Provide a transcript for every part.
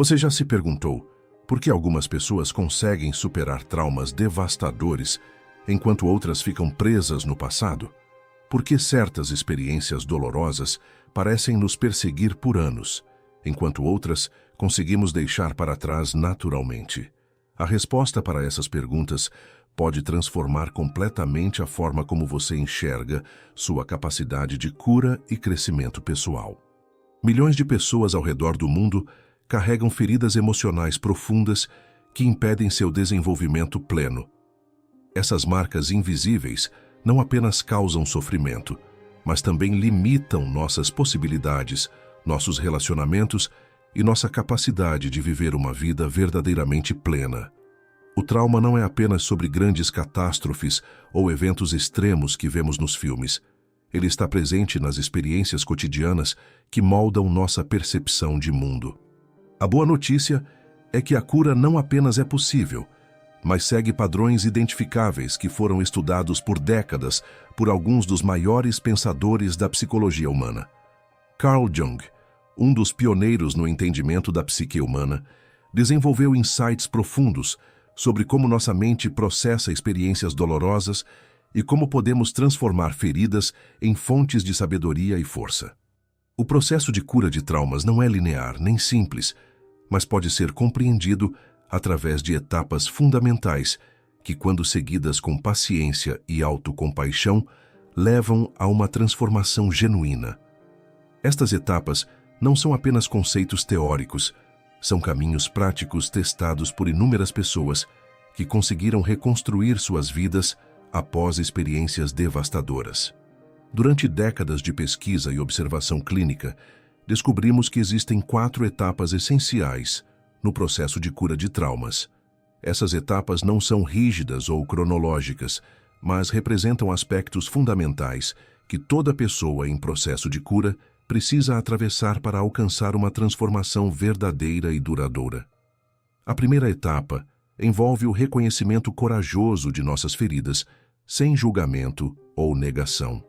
Você já se perguntou por que algumas pessoas conseguem superar traumas devastadores enquanto outras ficam presas no passado? Por que certas experiências dolorosas parecem nos perseguir por anos, enquanto outras conseguimos deixar para trás naturalmente? A resposta para essas perguntas pode transformar completamente a forma como você enxerga sua capacidade de cura e crescimento pessoal. Milhões de pessoas ao redor do mundo carregam feridas emocionais profundas que impedem seu desenvolvimento pleno. Essas marcas invisíveis não apenas causam sofrimento, mas também limitam nossas possibilidades, nossos relacionamentos e nossa capacidade de viver uma vida verdadeiramente plena. O trauma não é apenas sobre grandes catástrofes ou eventos extremos que vemos nos filmes. Ele está presente nas experiências cotidianas que moldam nossa percepção de mundo. A boa notícia é que a cura não apenas é possível, mas segue padrões identificáveis que foram estudados por décadas por alguns dos maiores pensadores da psicologia humana. Carl Jung, um dos pioneiros no entendimento da psique humana, desenvolveu insights profundos sobre como nossa mente processa experiências dolorosas e como podemos transformar feridas em fontes de sabedoria e força. O processo de cura de traumas não é linear nem simples, mas pode ser compreendido através de etapas fundamentais que, quando seguidas com paciência e autocompaixão, levam a uma transformação genuína. Estas etapas não são apenas conceitos teóricos, são caminhos práticos testados por inúmeras pessoas que conseguiram reconstruir suas vidas após experiências devastadoras. Durante décadas de pesquisa e observação clínica, descobrimos que existem 4 etapas essenciais no processo de cura de traumas. Essas etapas não são rígidas ou cronológicas, mas representam aspectos fundamentais que toda pessoa em processo de cura precisa atravessar para alcançar uma transformação verdadeira e duradoura. A primeira etapa envolve o reconhecimento corajoso de nossas feridas, sem julgamento ou negação.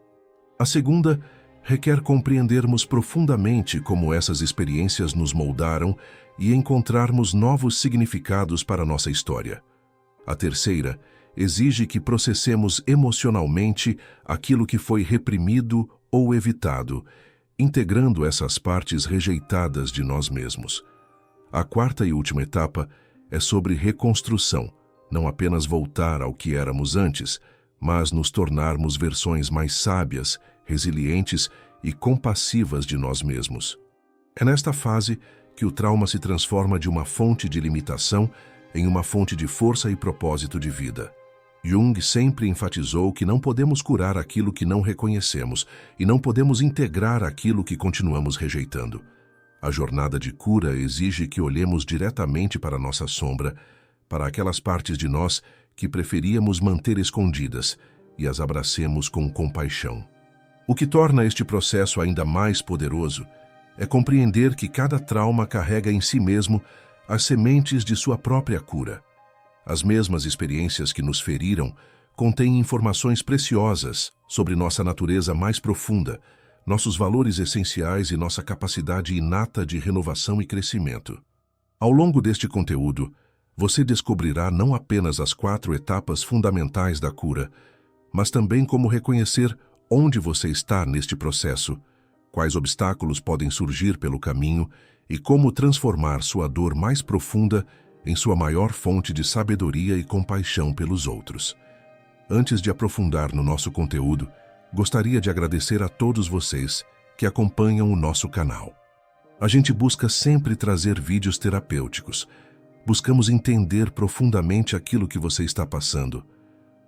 A segunda requer compreendermos profundamente como essas experiências nos moldaram e encontrarmos novos significados para nossa história. A terceira exige que processemos emocionalmente aquilo que foi reprimido ou evitado, integrando essas partes rejeitadas de nós mesmos. A quarta e última etapa é sobre reconstrução, não apenas voltar ao que éramos antes, mas nos tornarmos versões mais sábias, resilientes e compassivas de nós mesmos. É nesta fase que o trauma se transforma de uma fonte de limitação em uma fonte de força e propósito de vida. Jung sempre enfatizou que não podemos curar aquilo que não reconhecemos e não podemos integrar aquilo que continuamos rejeitando. A jornada de cura exige que olhemos diretamente para nossa sombra, para aquelas partes de nós que preferíamos manter escondidas, e as abracemos com compaixão. O que torna este processo ainda mais poderoso é compreender que cada trauma carrega em si mesmo as sementes de sua própria cura. As mesmas experiências que nos feriram contêm informações preciosas sobre nossa natureza mais profunda, nossos valores essenciais e nossa capacidade inata de renovação e crescimento. Ao longo deste conteúdo, você descobrirá não apenas as 4 etapas fundamentais da cura, mas também como reconhecer onde você está neste processo, quais obstáculos podem surgir pelo caminho e como transformar sua dor mais profunda em sua maior fonte de sabedoria e compaixão pelos outros. Antes de aprofundar no nosso conteúdo, gostaria de agradecer a todos vocês que acompanham o nosso canal. A gente busca sempre trazer vídeos terapêuticos. Buscamos entender profundamente aquilo que você está passando.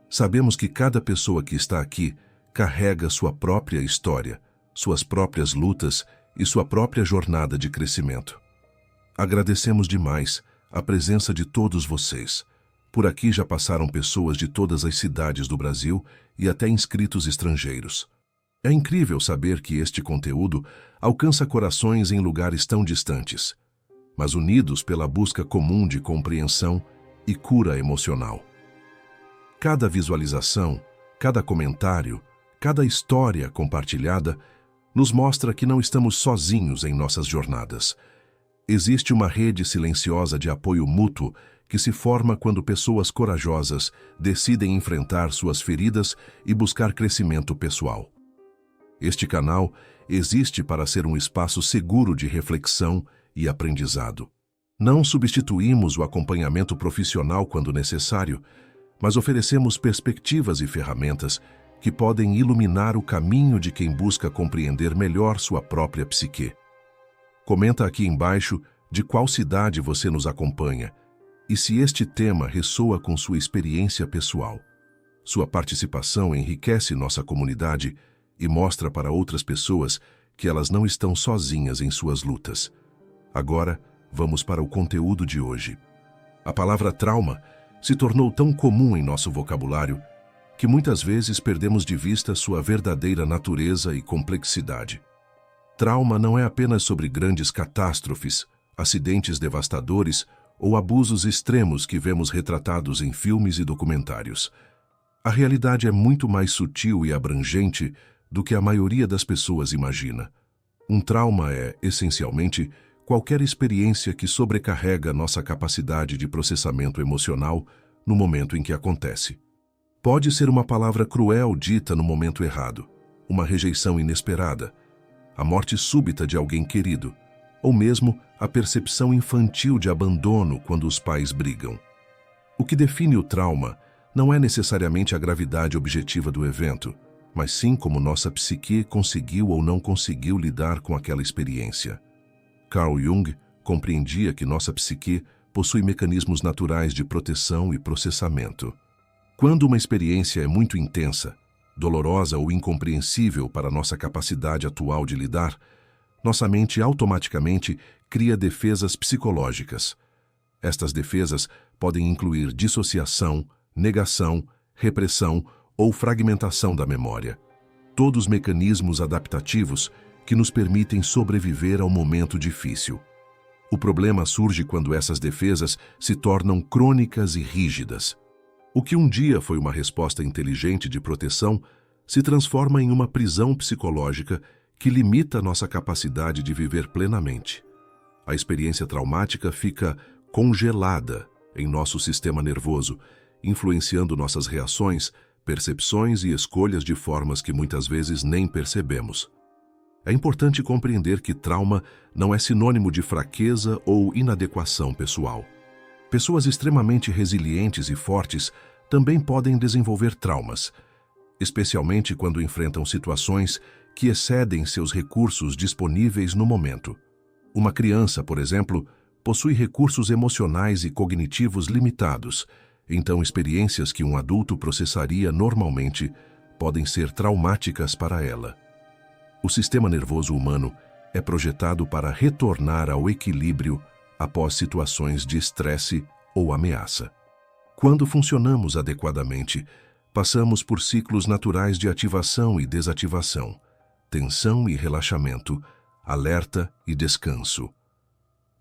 Sabemos que cada pessoa que está aqui carrega sua própria história, suas próprias lutas e sua própria jornada de crescimento. Agradecemos demais a presença de todos vocês. Por aqui já passaram pessoas de todas as cidades do Brasil e até inscritos estrangeiros. É incrível saber que este conteúdo alcança corações em lugares tão distantes, mas unidos pela busca comum de compreensão e cura emocional. Cada visualização, cada comentário, cada história compartilhada nos mostra que não estamos sozinhos em nossas jornadas. Existe uma rede silenciosa de apoio mútuo que se forma quando pessoas corajosas decidem enfrentar suas feridas e buscar crescimento pessoal. Este canal existe para ser um espaço seguro de reflexão e aprendizado. Não substituímos o acompanhamento profissional quando necessário, mas oferecemos perspectivas e ferramentas que podem iluminar o caminho de quem busca compreender melhor sua própria psique. Comenta aqui embaixo de qual cidade você nos acompanha e se este tema ressoa com sua experiência pessoal. Sua participação enriquece nossa comunidade e mostra para outras pessoas que elas não estão sozinhas em suas lutas. Agora, vamos para o conteúdo de hoje. A palavra trauma se tornou tão comum em nosso vocabulário que muitas vezes perdemos de vista sua verdadeira natureza e complexidade. Trauma não é apenas sobre grandes catástrofes, acidentes devastadores ou abusos extremos que vemos retratados em filmes e documentários. A realidade é muito mais sutil e abrangente do que a maioria das pessoas imagina. Um trauma é, essencialmente, qualquer experiência que sobrecarrega nossa capacidade de processamento emocional no momento em que acontece. Pode ser uma palavra cruel dita no momento errado, uma rejeição inesperada, a morte súbita de alguém querido, ou mesmo a percepção infantil de abandono quando os pais brigam. O que define o trauma não é necessariamente a gravidade objetiva do evento, mas sim como nossa psique conseguiu ou não conseguiu lidar com aquela experiência. Carl Jung compreendia que nossa psique possui mecanismos naturais de proteção e processamento. Quando uma experiência é muito intensa, dolorosa ou incompreensível para nossa capacidade atual de lidar, nossa mente automaticamente cria defesas psicológicas. Estas defesas podem incluir dissociação, negação, repressão ou fragmentação da memória. Todos mecanismos adaptativos que nos permitem sobreviver ao momento difícil. O problema surge quando essas defesas se tornam crônicas e rígidas. O que um dia foi uma resposta inteligente de proteção se transforma em uma prisão psicológica que limita nossa capacidade de viver plenamente. A experiência traumática fica congelada em nosso sistema nervoso, influenciando nossas reações, percepções e escolhas de formas que muitas vezes nem percebemos. É importante compreender que trauma não é sinônimo de fraqueza ou inadequação pessoal. Pessoas extremamente resilientes e fortes também podem desenvolver traumas, especialmente quando enfrentam situações que excedem seus recursos disponíveis no momento. Uma criança, por exemplo, possui recursos emocionais e cognitivos limitados, então experiências que um adulto processaria normalmente podem ser traumáticas para ela. O sistema nervoso humano é projetado para retornar ao equilíbrio após situações de estresse ou ameaça. Quando funcionamos adequadamente, passamos por ciclos naturais de ativação e desativação, tensão e relaxamento, alerta e descanso.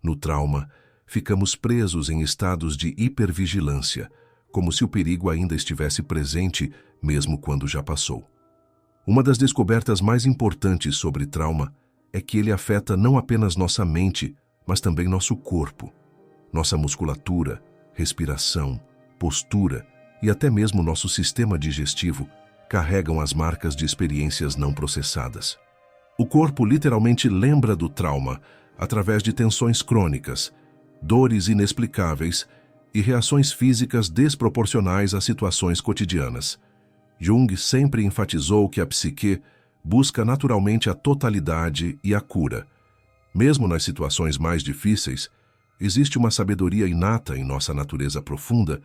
No trauma, ficamos presos em estados de hipervigilância, como se o perigo ainda estivesse presente, mesmo quando já passou. Uma das descobertas mais importantes sobre trauma é que ele afeta não apenas nossa mente, mas também nosso corpo. Nossa musculatura, respiração, postura e até mesmo nosso sistema digestivo carregam as marcas de experiências não processadas. O corpo literalmente lembra do trauma através de tensões crônicas, dores inexplicáveis e reações físicas desproporcionais às situações cotidianas. Jung sempre enfatizou que a psique busca naturalmente a totalidade e a cura. Mesmo nas situações mais difíceis, existe uma sabedoria inata em nossa natureza profunda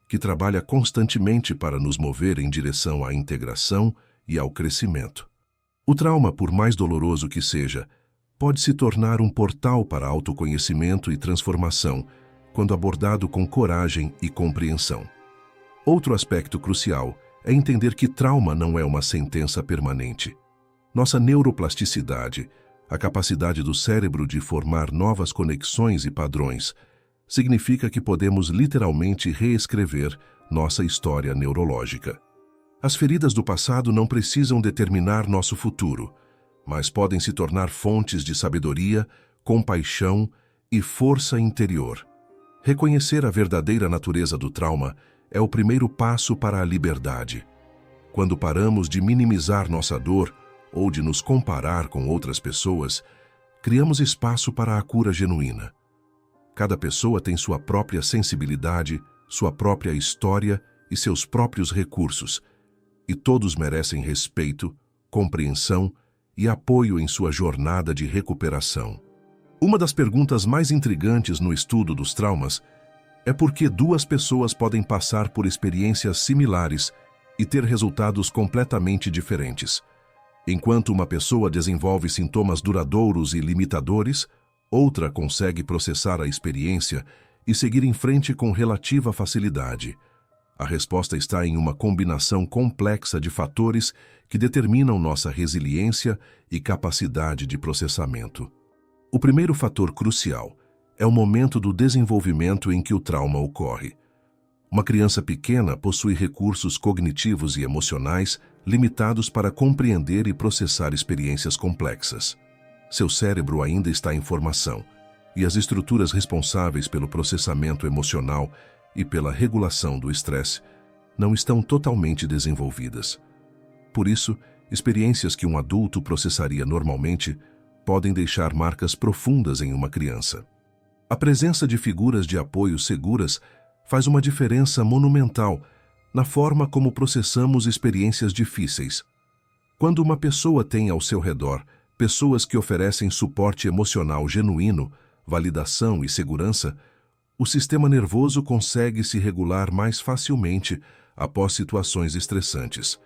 que trabalha constantemente para nos mover em direção à integração e ao crescimento. O trauma, por mais doloroso que seja, pode se tornar um portal para autoconhecimento e transformação quando abordado com coragem e compreensão. Outro aspecto crucial é entender que trauma não é uma sentença permanente. Nossa neuroplasticidade, a capacidade do cérebro de formar novas conexões e padrões, significa que podemos literalmente reescrever nossa história neurológica. As feridas do passado não precisam determinar nosso futuro, mas podem se tornar fontes de sabedoria, compaixão e força interior. Reconhecer a verdadeira natureza do trauma é o primeiro passo para a liberdade. Quando paramos de minimizar nossa dor ou de nos comparar com outras pessoas, criamos espaço para a cura genuína. Cada pessoa tem sua própria sensibilidade, sua própria história e seus próprios recursos, e todos merecem respeito, compreensão e apoio em sua jornada de recuperação. Uma das perguntas mais intrigantes no estudo dos traumas é por que duas pessoas podem passar por experiências similares e ter resultados completamente diferentes. Enquanto uma pessoa desenvolve sintomas duradouros e limitadores, outra consegue processar a experiência e seguir em frente com relativa facilidade. A resposta está em uma combinação complexa de fatores que determinam nossa resiliência e capacidade de processamento. O primeiro fator crucial é o momento do desenvolvimento em que o trauma ocorre. Uma criança pequena possui recursos cognitivos e emocionais limitados para compreender e processar experiências complexas. Seu cérebro ainda está em formação, e as estruturas responsáveis pelo processamento emocional e pela regulação do estresse não estão totalmente desenvolvidas. Por isso, experiências que um adulto processaria normalmente podem deixar marcas profundas em uma criança. A presença de figuras de apoio seguras faz uma diferença monumental na forma como processamos experiências difíceis. Quando uma pessoa tem ao seu redor pessoas que oferecem suporte emocional genuíno, validação e segurança, o sistema nervoso consegue se regular mais facilmente após situações estressantes.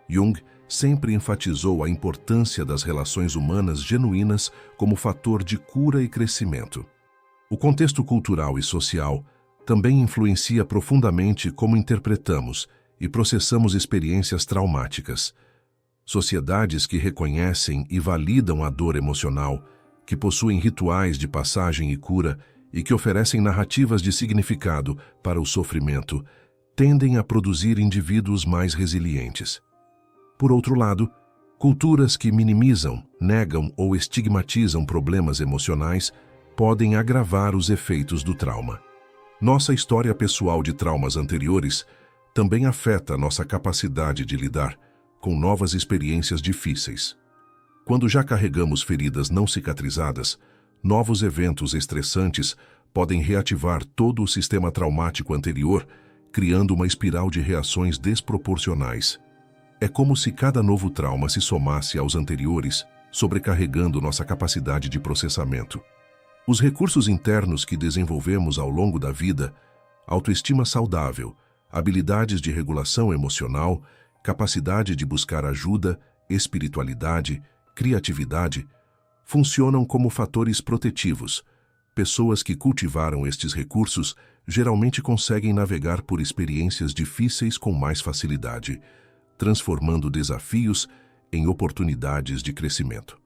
Jung sempre enfatizou a importância das relações humanas genuínas como fator de cura e crescimento. O contexto cultural e social também influencia profundamente como interpretamos e processamos experiências traumáticas. Sociedades que reconhecem e validam a dor emocional, que possuem rituais de passagem e cura e que oferecem narrativas de significado para o sofrimento, tendem a produzir indivíduos mais resilientes. Por outro lado, culturas que minimizam, negam ou estigmatizam problemas emocionais podem agravar os efeitos do trauma. Nossa história pessoal de traumas anteriores também afeta nossa capacidade de lidar com novas experiências difíceis. Quando já carregamos feridas não cicatrizadas, novos eventos estressantes podem reativar todo o sistema traumático anterior, criando uma espiral de reações desproporcionais. É como se cada novo trauma se somasse aos anteriores, sobrecarregando nossa capacidade de processamento. Os recursos internos que desenvolvemos ao longo da vida, autoestima saudável, habilidades de regulação emocional, capacidade de buscar ajuda, espiritualidade, criatividade, funcionam como fatores protetivos. Pessoas que cultivaram estes recursos geralmente conseguem navegar por experiências difíceis com mais facilidade, transformando desafios em oportunidades de crescimento.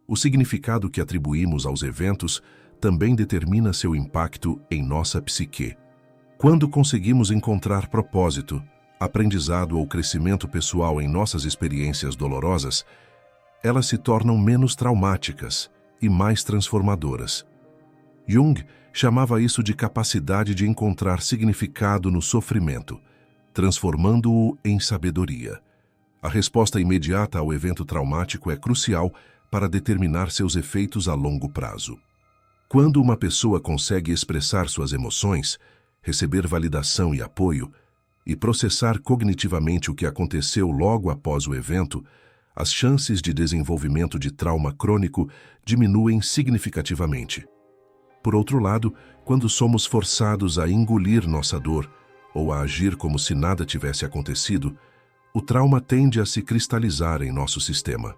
O significado que atribuímos aos eventos também determina seu impacto em nossa psique. Quando conseguimos encontrar propósito, aprendizado ou crescimento pessoal em nossas experiências dolorosas, elas se tornam menos traumáticas e mais transformadoras. Jung chamava isso de capacidade de encontrar significado no sofrimento, transformando-o em sabedoria. A resposta imediata ao evento traumático é crucial para determinar seus efeitos a longo prazo. Quando uma pessoa consegue expressar suas emoções, receber validação e apoio, e processar cognitivamente o que aconteceu logo após o evento, as chances de desenvolvimento de trauma crônico diminuem significativamente. Por outro lado, quando somos forçados a engolir nossa dor ou a agir como se nada tivesse acontecido, o trauma tende a se cristalizar em nosso sistema.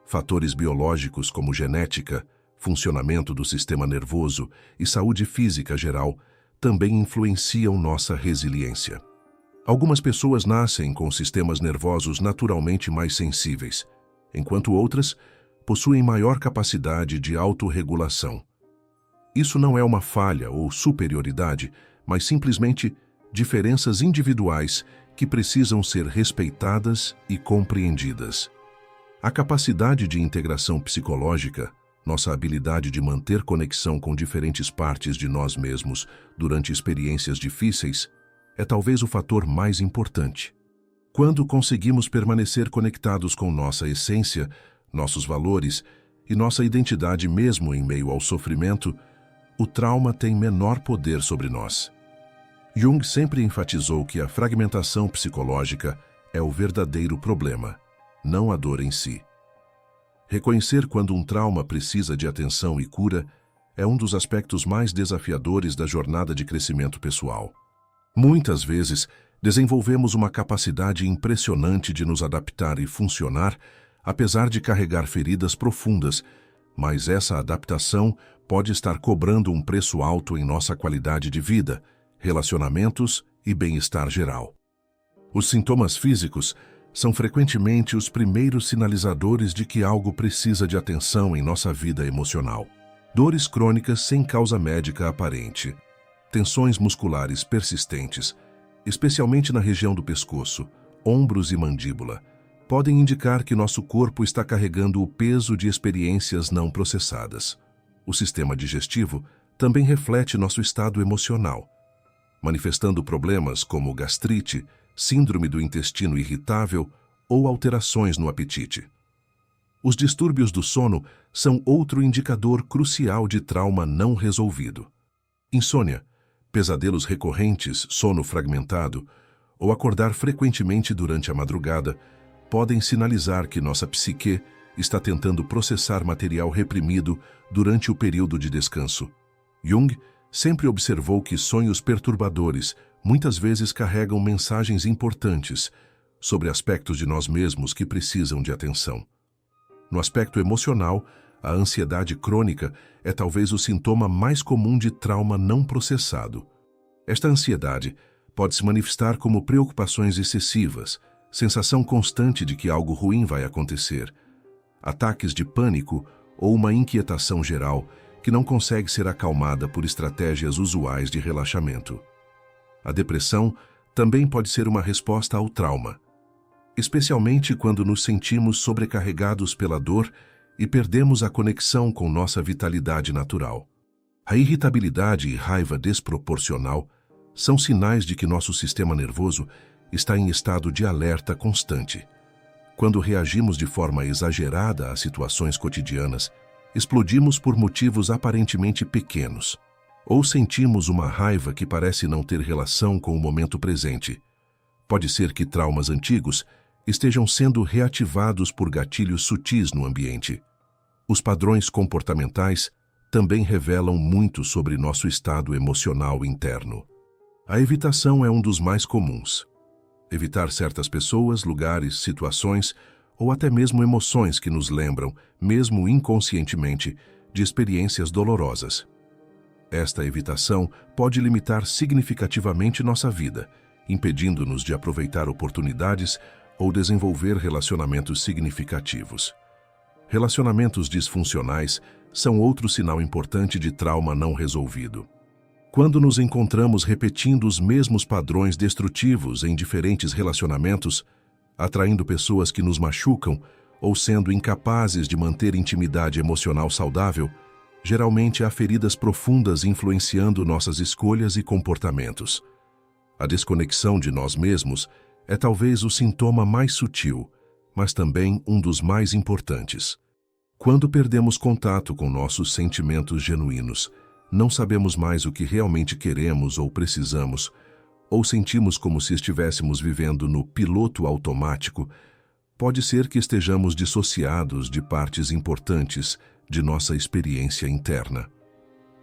Fatores biológicos como genética, funcionamento do sistema nervoso e saúde física geral também influenciam nossa resiliência. Algumas pessoas nascem com sistemas nervosos naturalmente mais sensíveis, enquanto outras possuem maior capacidade de autorregulação. Isso não é uma falha ou superioridade, mas simplesmente diferenças individuais que precisam ser respeitadas e compreendidas. A capacidade de integração psicológica, Nossa habilidade de manter conexão com diferentes partes de nós mesmos durante experiências difíceis é talvez o fator mais importante. Quando conseguimos permanecer conectados com nossa essência, nossos valores e nossa identidade mesmo em meio ao sofrimento, o trauma tem menor poder sobre nós. Jung sempre enfatizou que a fragmentação psicológica é o verdadeiro problema, não a dor em si. Reconhecer quando um trauma precisa de atenção e cura é um dos aspectos mais desafiadores da jornada de crescimento pessoal. Muitas vezes, desenvolvemos uma capacidade impressionante de nos adaptar e funcionar, apesar de carregar feridas profundas, mas essa adaptação pode estar cobrando um preço alto em nossa qualidade de vida, relacionamentos e bem-estar geral. Os sintomas físicos são frequentemente os primeiros sinalizadores de que algo precisa de atenção em nossa vida emocional. Dores crônicas sem causa médica aparente, tensões musculares persistentes, especialmente na região do pescoço, ombros e mandíbula, podem indicar que nosso corpo está carregando o peso de experiências não processadas. O sistema digestivo também reflete nosso estado emocional, manifestando problemas como gastrite, síndrome do intestino irritável ou alterações no apetite. Os distúrbios do sono são outro indicador crucial de trauma não resolvido. Insônia, pesadelos recorrentes, sono fragmentado ou acordar frequentemente durante a madrugada podem sinalizar que nossa psique está tentando processar material reprimido durante o período de descanso. Jung sempre observou que sonhos perturbadores muitas vezes carregam mensagens importantes sobre aspectos de nós mesmos que precisam de atenção. No aspecto emocional, a ansiedade crônica é talvez o sintoma mais comum de trauma não processado. Esta ansiedade pode se manifestar como preocupações excessivas, sensação constante de que algo ruim vai acontecer, ataques de pânico ou uma inquietação geral que não consegue ser acalmada por estratégias usuais de relaxamento. A depressão também pode ser uma resposta ao trauma, especialmente quando nos sentimos sobrecarregados pela dor e perdemos a conexão com nossa vitalidade natural. A irritabilidade e raiva desproporcional são sinais de que nosso sistema nervoso está em estado de alerta constante. Quando reagimos de forma exagerada a situações cotidianas, explodimos por motivos aparentemente pequenos, ou sentimos uma raiva que parece não ter relação com o momento presente. Pode ser que traumas antigos estejam sendo reativados por gatilhos sutis no ambiente. Os padrões comportamentais também revelam muito sobre nosso estado emocional interno. A evitação é um dos mais comuns. Evitar certas pessoas, lugares, situações ou até mesmo emoções que nos lembram, mesmo inconscientemente, de experiências dolorosas. Esta evitação pode limitar significativamente nossa vida, impedindo-nos de aproveitar oportunidades ou desenvolver relacionamentos significativos. Relacionamentos disfuncionais são outro sinal importante de trauma não resolvido. Quando nos encontramos repetindo os mesmos padrões destrutivos em diferentes relacionamentos, atraindo pessoas que nos machucam ou sendo incapazes de manter intimidade emocional saudável, geralmente há feridas profundas influenciando nossas escolhas e comportamentos. A desconexão de nós mesmos é talvez o sintoma mais sutil, mas também um dos mais importantes. Quando perdemos contato com nossos sentimentos genuínos, não sabemos mais o que realmente queremos ou precisamos, ou sentimos como se estivéssemos vivendo no piloto automático, pode ser que estejamos dissociados de partes importantes de nossa experiência interna.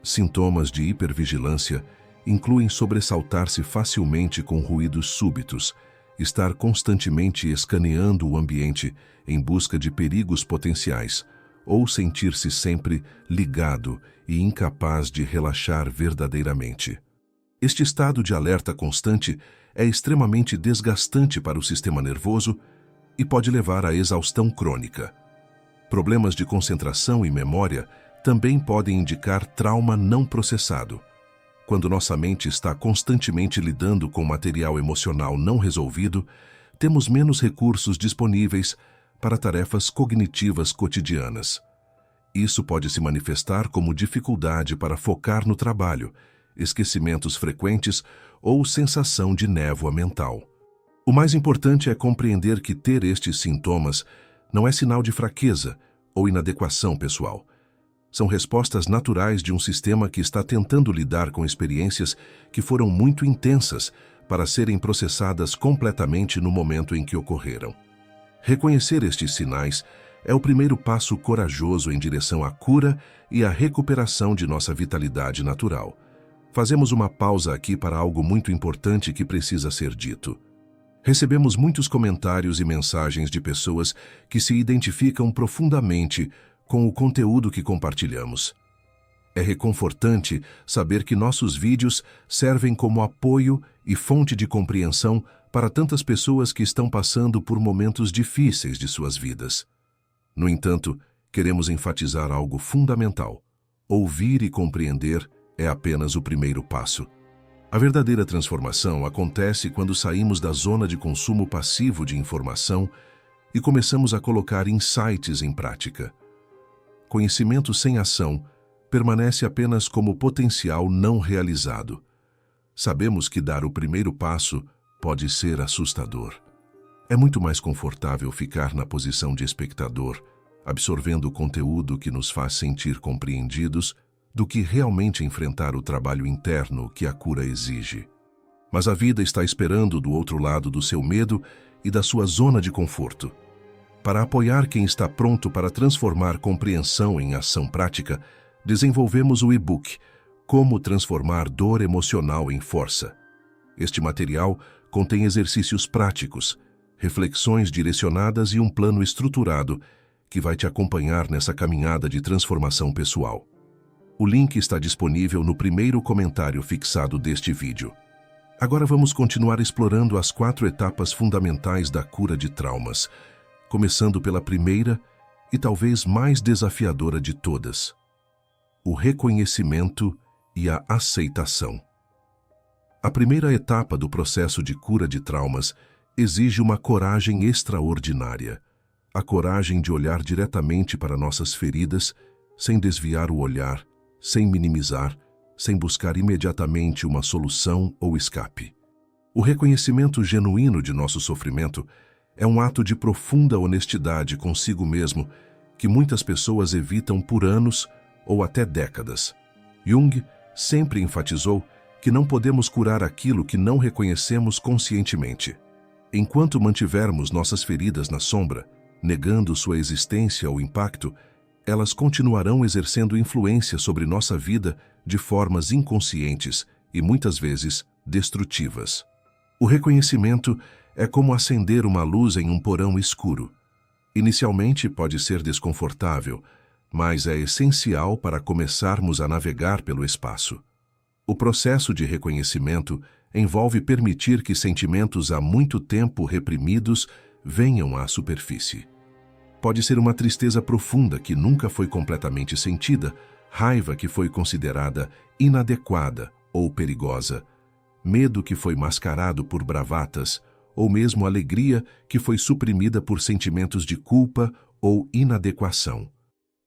Sintomas de hipervigilância incluem sobressaltar-se facilmente com ruídos súbitos, estar constantemente escaneando o ambiente em busca de perigos potenciais, ou sentir-se sempre ligado e incapaz de relaxar verdadeiramente. Este estado de alerta constante é extremamente desgastante para o sistema nervoso e pode levar à exaustão crônica. Problemas de concentração e memória também podem indicar trauma não processado. Quando nossa mente está constantemente lidando com material emocional não resolvido, temos menos recursos disponíveis para tarefas cognitivas cotidianas. Isso pode se manifestar como dificuldade para focar no trabalho, esquecimentos frequentes ou sensação de névoa mental. O mais importante é compreender que ter estes sintomas não é sinal de fraqueza ou inadequação pessoal. São respostas naturais de um sistema que está tentando lidar com experiências que foram muito intensas para serem processadas completamente no momento em que ocorreram. Reconhecer estes sinais é o primeiro passo corajoso em direção à cura e à recuperação de nossa vitalidade natural. Fazemos uma pausa aqui para algo muito importante que precisa ser dito. Recebemos muitos comentários e mensagens de pessoas que se identificam profundamente com o conteúdo que compartilhamos. É reconfortante saber que nossos vídeos servem como apoio e fonte de compreensão para tantas pessoas que estão passando por momentos difíceis de suas vidas. No entanto, queremos enfatizar algo fundamental. Ouvir e compreender é apenas o primeiro passo. A verdadeira transformação acontece quando saímos da zona de consumo passivo de informação e começamos a colocar insights em prática. Conhecimento sem ação permanece apenas como potencial não realizado. Sabemos que dar o primeiro passo pode ser assustador. É muito mais confortável ficar na posição de espectador, absorvendo o conteúdo que nos faz sentir compreendidos, do que realmente enfrentar o trabalho interno que a cura exige. Mas a vida está esperando do outro lado do seu medo e da sua zona de conforto. Para apoiar quem está pronto para transformar compreensão em ação prática, desenvolvemos o e-book Como Transformar Dor Emocional em Força. Este material contém exercícios práticos, reflexões direcionadas e um plano estruturado que vai te acompanhar nessa caminhada de transformação pessoal. O link está disponível no primeiro comentário fixado deste vídeo. Agora vamos continuar explorando as 4 etapas fundamentais da cura de traumas, começando pela primeira e talvez mais desafiadora de todas: o reconhecimento e a aceitação. A primeira etapa do processo de cura de traumas exige uma coragem extraordinária. A coragem de olhar diretamente para nossas feridas, sem desviar o olhar, sem minimizar, sem buscar imediatamente uma solução ou escape. O reconhecimento genuíno de nosso sofrimento é um ato de profunda honestidade consigo mesmo que muitas pessoas evitam por anos ou até décadas. Jung sempre enfatizou que não podemos curar aquilo que não reconhecemos conscientemente. Enquanto mantivermos nossas feridas na sombra, negando sua existência ou impacto, elas continuarão exercendo influência sobre nossa vida de formas inconscientes e muitas vezes destrutivas. O reconhecimento é como acender uma luz em um porão escuro. Inicialmente pode ser desconfortável, mas é essencial para começarmos a navegar pelo espaço. O processo de reconhecimento envolve permitir que sentimentos há muito tempo reprimidos venham à superfície. Pode ser uma tristeza profunda que nunca foi completamente sentida, raiva que foi considerada inadequada ou perigosa, medo que foi mascarado por bravatas, ou mesmo alegria que foi suprimida por sentimentos de culpa ou inadequação.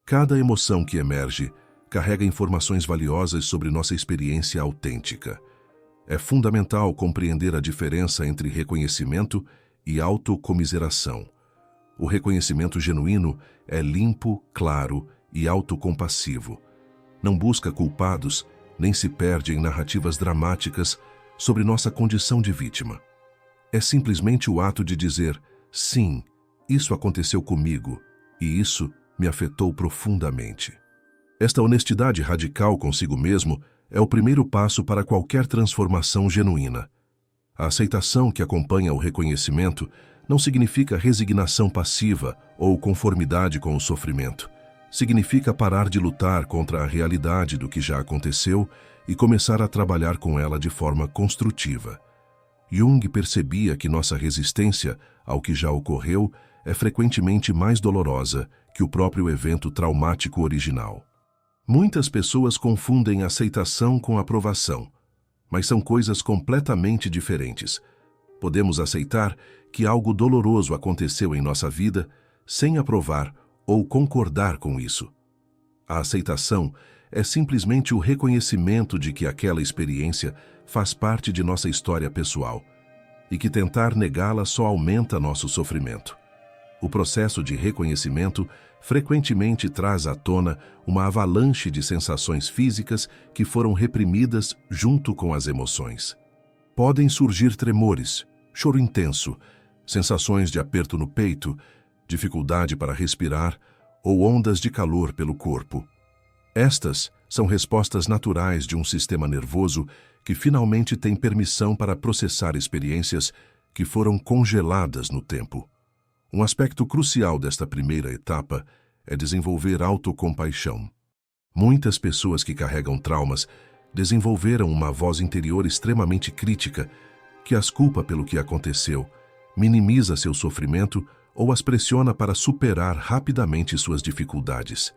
Cada emoção que emerge carrega informações valiosas sobre nossa experiência autêntica. É fundamental compreender a diferença entre reconhecimento e autocomiseração. O reconhecimento genuíno é limpo, claro e autocompassivo. Não busca culpados, nem se perde em narrativas dramáticas sobre nossa condição de vítima. É simplesmente o ato de dizer: sim, isso aconteceu comigo e isso me afetou profundamente. Esta honestidade radical consigo mesmo é o primeiro passo para qualquer transformação genuína. A aceitação que acompanha o reconhecimento não significa resignação passiva ou conformidade com o sofrimento. Significa parar de lutar contra a realidade do que já aconteceu e começar a trabalhar com ela de forma construtiva. Jung percebia que nossa resistência ao que já ocorreu é frequentemente mais dolorosa que o próprio evento traumático original. Muitas pessoas confundem aceitação com aprovação, mas são coisas completamente diferentes. Podemos aceitar que algo doloroso aconteceu em nossa vida sem aprovar ou concordar com isso. A aceitação é simplesmente o reconhecimento de que aquela experiência faz parte de nossa história pessoal e que tentar negá-la só aumenta nosso sofrimento. O processo de reconhecimento frequentemente traz à tona uma avalanche de sensações físicas que foram reprimidas junto com as emoções. Podem surgir tremores, choro intenso, sensações de aperto no peito, dificuldade para respirar ou ondas de calor pelo corpo. Estas são respostas naturais de um sistema nervoso que finalmente tem permissão para processar experiências que foram congeladas no tempo. Um aspecto crucial desta primeira etapa é desenvolver autocompaixão. Muitas pessoas que carregam traumas desenvolveram uma voz interior extremamente crítica que as culpa pelo que aconteceu, minimiza seu sofrimento ou as pressiona para superar rapidamente suas dificuldades.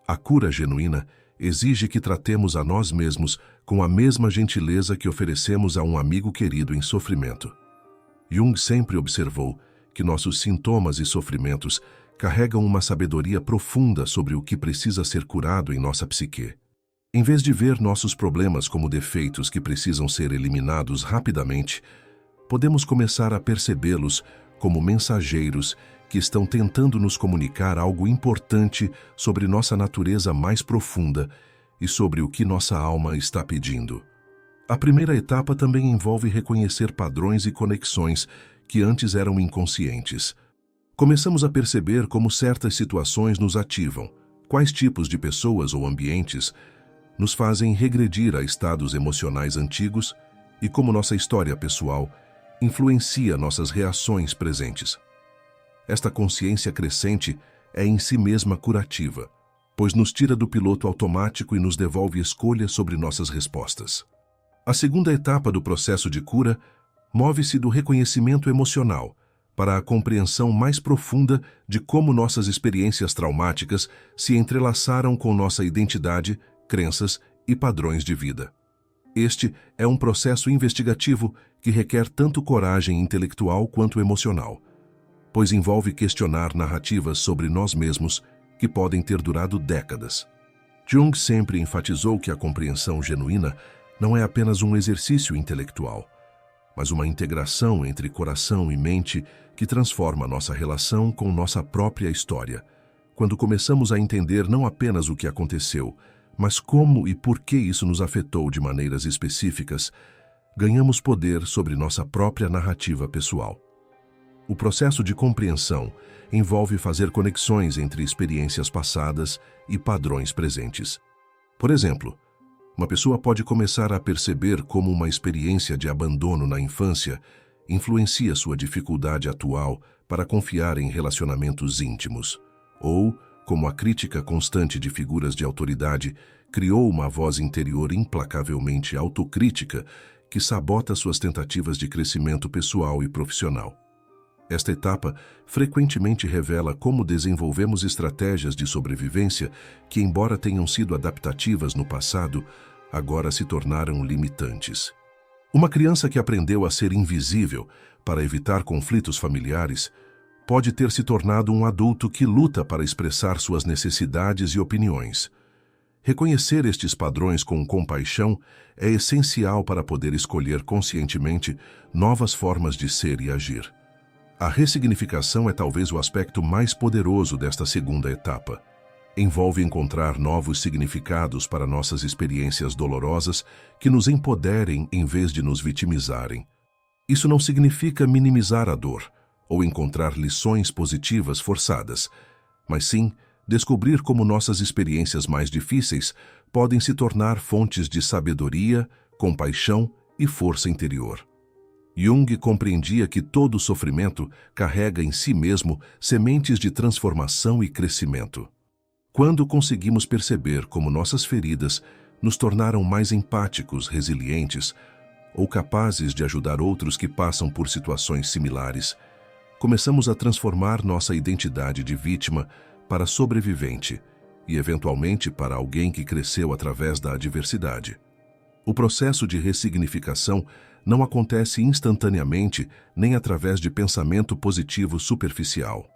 A cura genuína exige que tratemos a nós mesmos com a mesma gentileza que oferecemos a um amigo querido em sofrimento. Jung sempre observou que nossos sintomas e sofrimentos carregam uma sabedoria profunda sobre o que precisa ser curado em nossa psique. Em vez de ver nossos problemas como defeitos que precisam ser eliminados rapidamente, podemos começar a percebê-los como mensageiros que estão tentando nos comunicar algo importante sobre nossa natureza mais profunda e sobre o que nossa alma está pedindo. A primeira etapa também envolve reconhecer padrões e conexões que antes eram inconscientes. Começamos a perceber como certas situações nos ativam, quais tipos de pessoas ou ambientes nos fazem regredir a estados emocionais antigos e como nossa história pessoal influencia nossas reações presentes. Esta consciência crescente é em si mesma curativa, pois nos tira do piloto automático e nos devolve escolha sobre nossas respostas. A segunda etapa do processo de cura move-se do reconhecimento emocional para a compreensão mais profunda de como nossas experiências traumáticas se entrelaçaram com nossa identidade, crenças e padrões de vida. Este é um processo investigativo que requer tanto coragem intelectual quanto emocional, pois envolve questionar narrativas sobre nós mesmos que podem ter durado décadas. Jung sempre enfatizou que a compreensão genuína não é apenas um exercício intelectual, mas uma integração entre coração e mente que transforma nossa relação com nossa própria história, quando começamos a entender não apenas o que aconteceu, mas como e por que isso nos afetou de maneiras específicas, ganhamos poder sobre nossa própria narrativa pessoal. O processo de compreensão envolve fazer conexões entre experiências passadas e padrões presentes. Por exemplo, uma pessoa pode começar a perceber como uma experiência de abandono na infância influencia sua dificuldade atual para confiar em relacionamentos íntimos, ou como a crítica constante de figuras de autoridade criou uma voz interior implacavelmente autocrítica que sabota suas tentativas de crescimento pessoal e profissional. Esta etapa frequentemente revela como desenvolvemos estratégias de sobrevivência que, embora tenham sido adaptativas no passado, agora se tornaram limitantes. Uma criança que aprendeu a ser invisível para evitar conflitos familiares pode ter se tornado um adulto que luta para expressar suas necessidades e opiniões. Reconhecer estes padrões com compaixão é essencial para poder escolher conscientemente novas formas de ser e agir. A ressignificação é talvez o aspecto mais poderoso desta segunda etapa. Envolve encontrar novos significados para nossas experiências dolorosas que nos empoderem em vez de nos vitimizarem. Isso não significa minimizar a dor ou encontrar lições positivas forçadas, mas sim descobrir como nossas experiências mais difíceis podem se tornar fontes de sabedoria, compaixão e força interior. Jung compreendia que todo sofrimento carrega em si mesmo sementes de transformação e crescimento. Quando conseguimos perceber como nossas feridas nos tornaram mais empáticos, resilientes ou capazes de ajudar outros que passam por situações similares, começamos a transformar nossa identidade de vítima para sobrevivente e, eventualmente, para alguém que cresceu através da adversidade. O processo de ressignificação não acontece instantaneamente nem através de pensamento positivo superficial.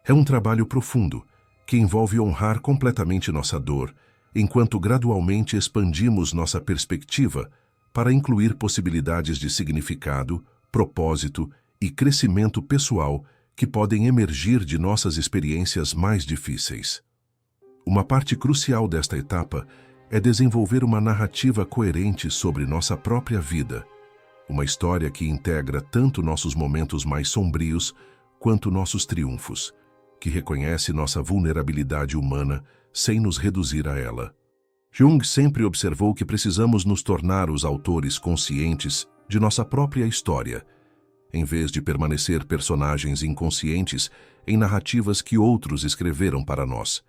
É um trabalho profundo que envolve honrar completamente nossa dor, enquanto gradualmente expandimos nossa perspectiva para incluir possibilidades de significado, propósito e crescimento pessoal que podem emergir de nossas experiências mais difíceis. Uma parte crucial desta etapa é desenvolver uma narrativa coerente sobre nossa própria vida, uma história que integra tanto nossos momentos mais sombrios quanto nossos triunfos, que reconhece nossa vulnerabilidade humana sem nos reduzir a ela. Jung sempre observou que precisamos nos tornar os autores conscientes de nossa própria história, em vez de permanecer personagens inconscientes em narrativas que outros escreveram para nós.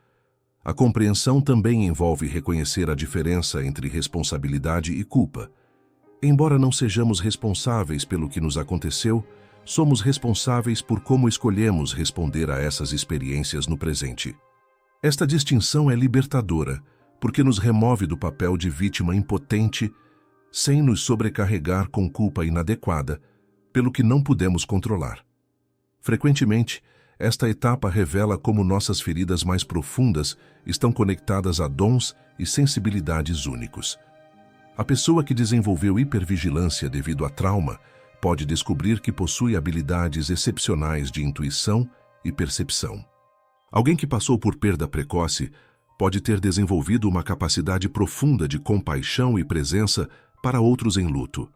A compreensão também envolve reconhecer a diferença entre responsabilidade e culpa. Embora não sejamos responsáveis pelo que nos aconteceu, somos responsáveis por como escolhemos responder a essas experiências no presente. Esta distinção é libertadora, porque nos remove do papel de vítima impotente, sem nos sobrecarregar com culpa inadequada, pelo que não podemos controlar. Frequentemente, esta etapa revela como nossas feridas mais profundas estão conectadas a dons e sensibilidades únicos. A pessoa que desenvolveu hipervigilância devido a trauma pode descobrir que possui habilidades excepcionais de intuição e percepção. Alguém que passou por perda precoce pode ter desenvolvido uma capacidade profunda de compaixão e presença para outros em luto.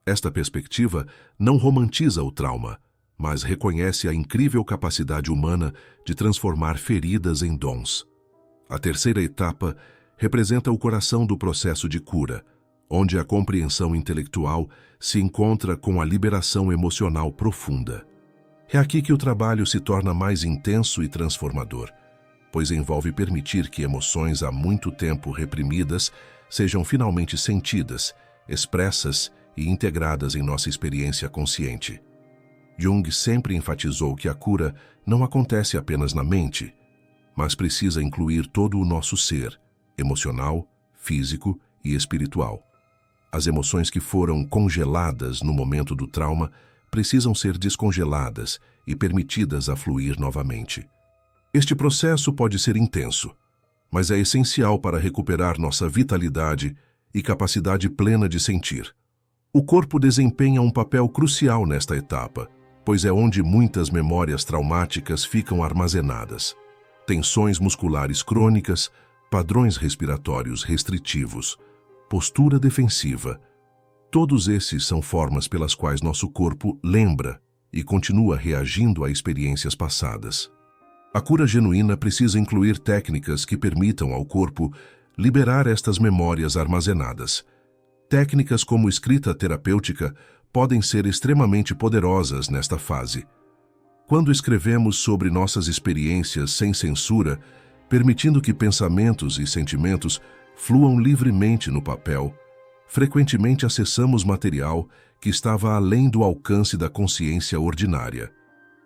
Esta perspectiva não romantiza o trauma, mas reconhece a incrível capacidade humana de transformar feridas em dons. A terceira etapa representa o coração do processo de cura, onde a compreensão intelectual se encontra com a liberação emocional profunda. É aqui que o trabalho se torna mais intenso e transformador, pois envolve permitir que emoções há muito tempo reprimidas sejam finalmente sentidas, expressas e integradas em nossa experiência consciente. Jung sempre enfatizou que a cura não acontece apenas na mente, mas precisa incluir todo o nosso ser, emocional, físico e espiritual. As emoções que foram congeladas no momento do trauma precisam ser descongeladas e permitidas a fluir novamente. Este processo pode ser intenso, mas é essencial para recuperar nossa vitalidade e capacidade plena de sentir. O corpo desempenha um papel crucial nesta etapa, pois é onde muitas memórias traumáticas ficam armazenadas. Tensões musculares crônicas, padrões respiratórios restritivos, postura defensiva. Todos esses são formas pelas quais nosso corpo lembra e continua reagindo a experiências passadas. A cura genuína precisa incluir técnicas que permitam ao corpo liberar estas memórias armazenadas. Técnicas como escrita terapêutica podem ser extremamente poderosas nesta fase. Quando escrevemos sobre nossas experiências sem censura, permitindo que pensamentos e sentimentos fluam livremente no papel, frequentemente acessamos material que estava além do alcance da consciência ordinária.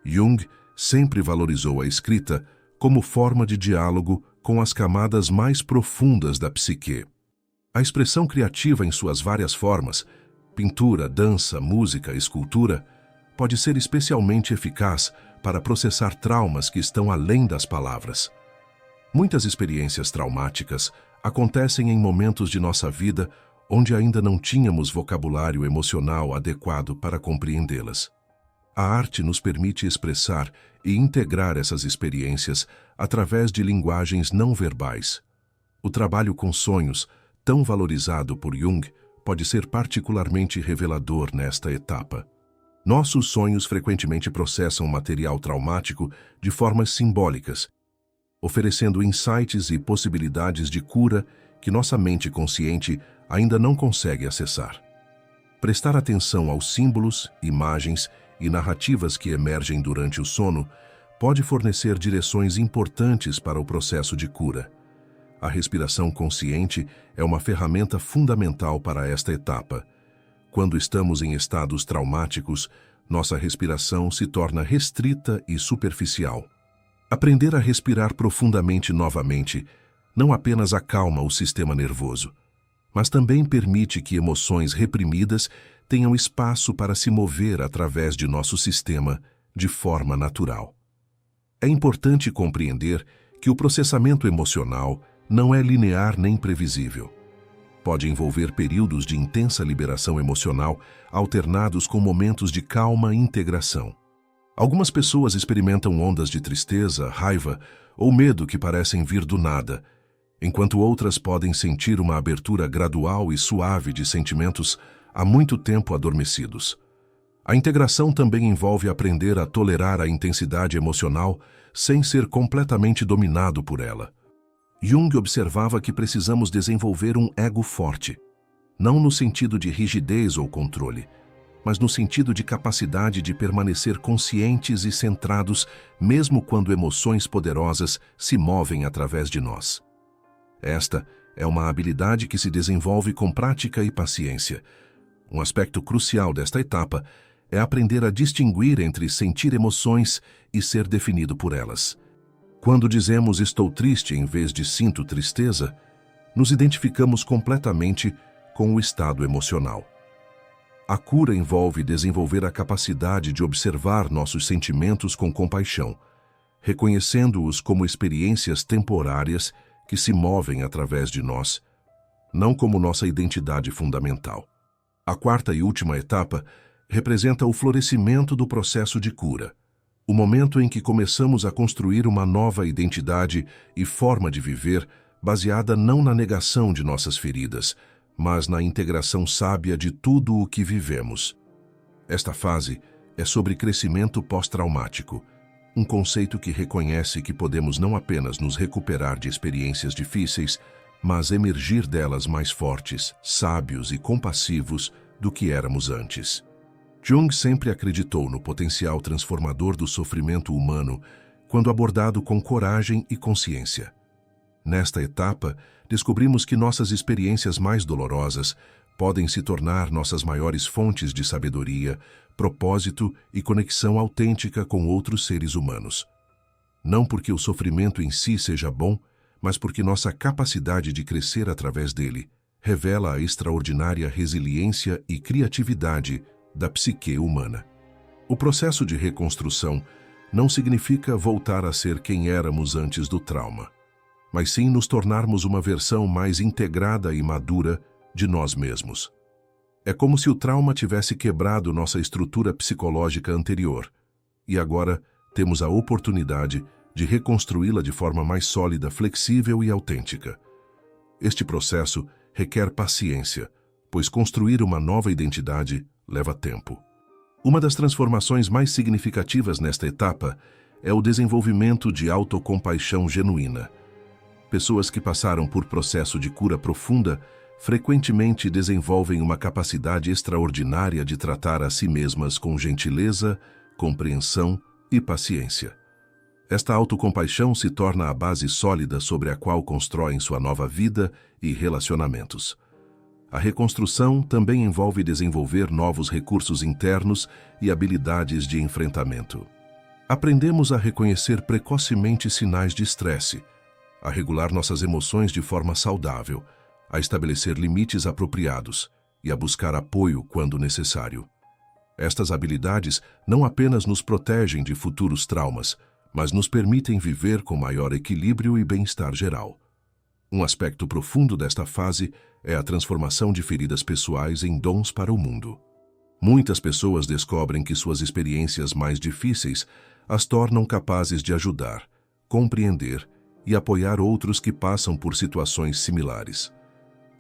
Jung sempre valorizou a escrita como forma de diálogo com as camadas mais profundas da psique. A expressão criativa em suas várias formas, pintura, dança, música, escultura, pode ser especialmente eficaz para processar traumas que estão além das palavras. Muitas experiências traumáticas acontecem em momentos de nossa vida onde ainda não tínhamos vocabulário emocional adequado para compreendê-las. A arte nos permite expressar e integrar essas experiências através de linguagens não verbais. O trabalho com sonhos, tão valorizado por Jung, pode ser particularmente revelador nesta etapa. Nossos sonhos frequentemente processam material traumático de formas simbólicas, oferecendo insights e possibilidades de cura que nossa mente consciente ainda não consegue acessar. Prestar atenção aos símbolos, imagens e narrativas que emergem durante o sono pode fornecer direções importantes para o processo de cura. A respiração consciente é uma ferramenta fundamental para esta etapa. Quando estamos em estados traumáticos, nossa respiração se torna restrita e superficial. Aprender a respirar profundamente novamente não apenas acalma o sistema nervoso, mas também permite que emoções reprimidas tenham espaço para se mover através de nosso sistema de forma natural. É importante compreender que o processamento emocional não é linear nem previsível. Pode envolver períodos de intensa liberação emocional, alternados com momentos de calma integração. Algumas pessoas experimentam ondas de tristeza, raiva ou medo que parecem vir do nada, enquanto outras podem sentir uma abertura gradual e suave de sentimentos há muito tempo adormecidos. A integração também envolve aprender a tolerar a intensidade emocional sem ser completamente dominado por ela. Jung observava que precisamos desenvolver um ego forte, não no sentido de rigidez ou controle, mas no sentido de capacidade de permanecer conscientes e centrados mesmo quando emoções poderosas se movem através de nós. Esta é uma habilidade que se desenvolve com prática e paciência. Um aspecto crucial desta etapa é aprender a distinguir entre sentir emoções e ser definido por elas. Quando dizemos estou triste em vez de sinto tristeza, nos identificamos completamente com o estado emocional. A cura envolve desenvolver a capacidade de observar nossos sentimentos com compaixão, reconhecendo-os como experiências temporárias que se movem através de nós, não como nossa identidade fundamental. A quarta e última etapa representa o florescimento do processo de cura, o momento em que começamos a construir uma nova identidade e forma de viver baseada não na negação de nossas feridas, mas na integração sábia de tudo o que vivemos. Esta fase é sobre crescimento pós-traumático, um conceito que reconhece que podemos não apenas nos recuperar de experiências difíceis, mas emergir delas mais fortes, sábios e compassivos do que éramos antes. Jung sempre acreditou no potencial transformador do sofrimento humano quando abordado com coragem e consciência. Nesta etapa, descobrimos que nossas experiências mais dolorosas podem se tornar nossas maiores fontes de sabedoria, propósito e conexão autêntica com outros seres humanos. Não porque o sofrimento em si seja bom, mas porque nossa capacidade de crescer através dele revela a extraordinária resiliência e criatividade da psique humana. O processo de reconstrução não significa voltar a ser quem éramos antes do trauma, mas sim nos tornarmos uma versão mais integrada e madura de nós mesmos. É como se o trauma tivesse quebrado nossa estrutura psicológica anterior, e agora temos a oportunidade de reconstruí-la de forma mais sólida, flexível e autêntica. Este processo requer paciência, pois construir uma nova identidade leva tempo. Uma das transformações mais significativas nesta etapa é o desenvolvimento de autocompaixão genuína. Pessoas que passaram por processo de cura profunda frequentemente desenvolvem uma capacidade extraordinária de tratar a si mesmas com gentileza, compreensão e paciência. Esta autocompaixão se torna a base sólida sobre a qual constroem sua nova vida e relacionamentos. A reconstrução também envolve desenvolver novos recursos internos e habilidades de enfrentamento. Aprendemos a reconhecer precocemente sinais de estresse, a regular nossas emoções de forma saudável, a estabelecer limites apropriados e a buscar apoio quando necessário. Estas habilidades não apenas nos protegem de futuros traumas, mas nos permitem viver com maior equilíbrio e bem-estar geral. Um aspecto profundo desta fase é a transformação de feridas pessoais em dons para o mundo. Muitas pessoas descobrem que suas experiências mais difíceis as tornam capazes de ajudar, compreender e apoiar outros que passam por situações similares.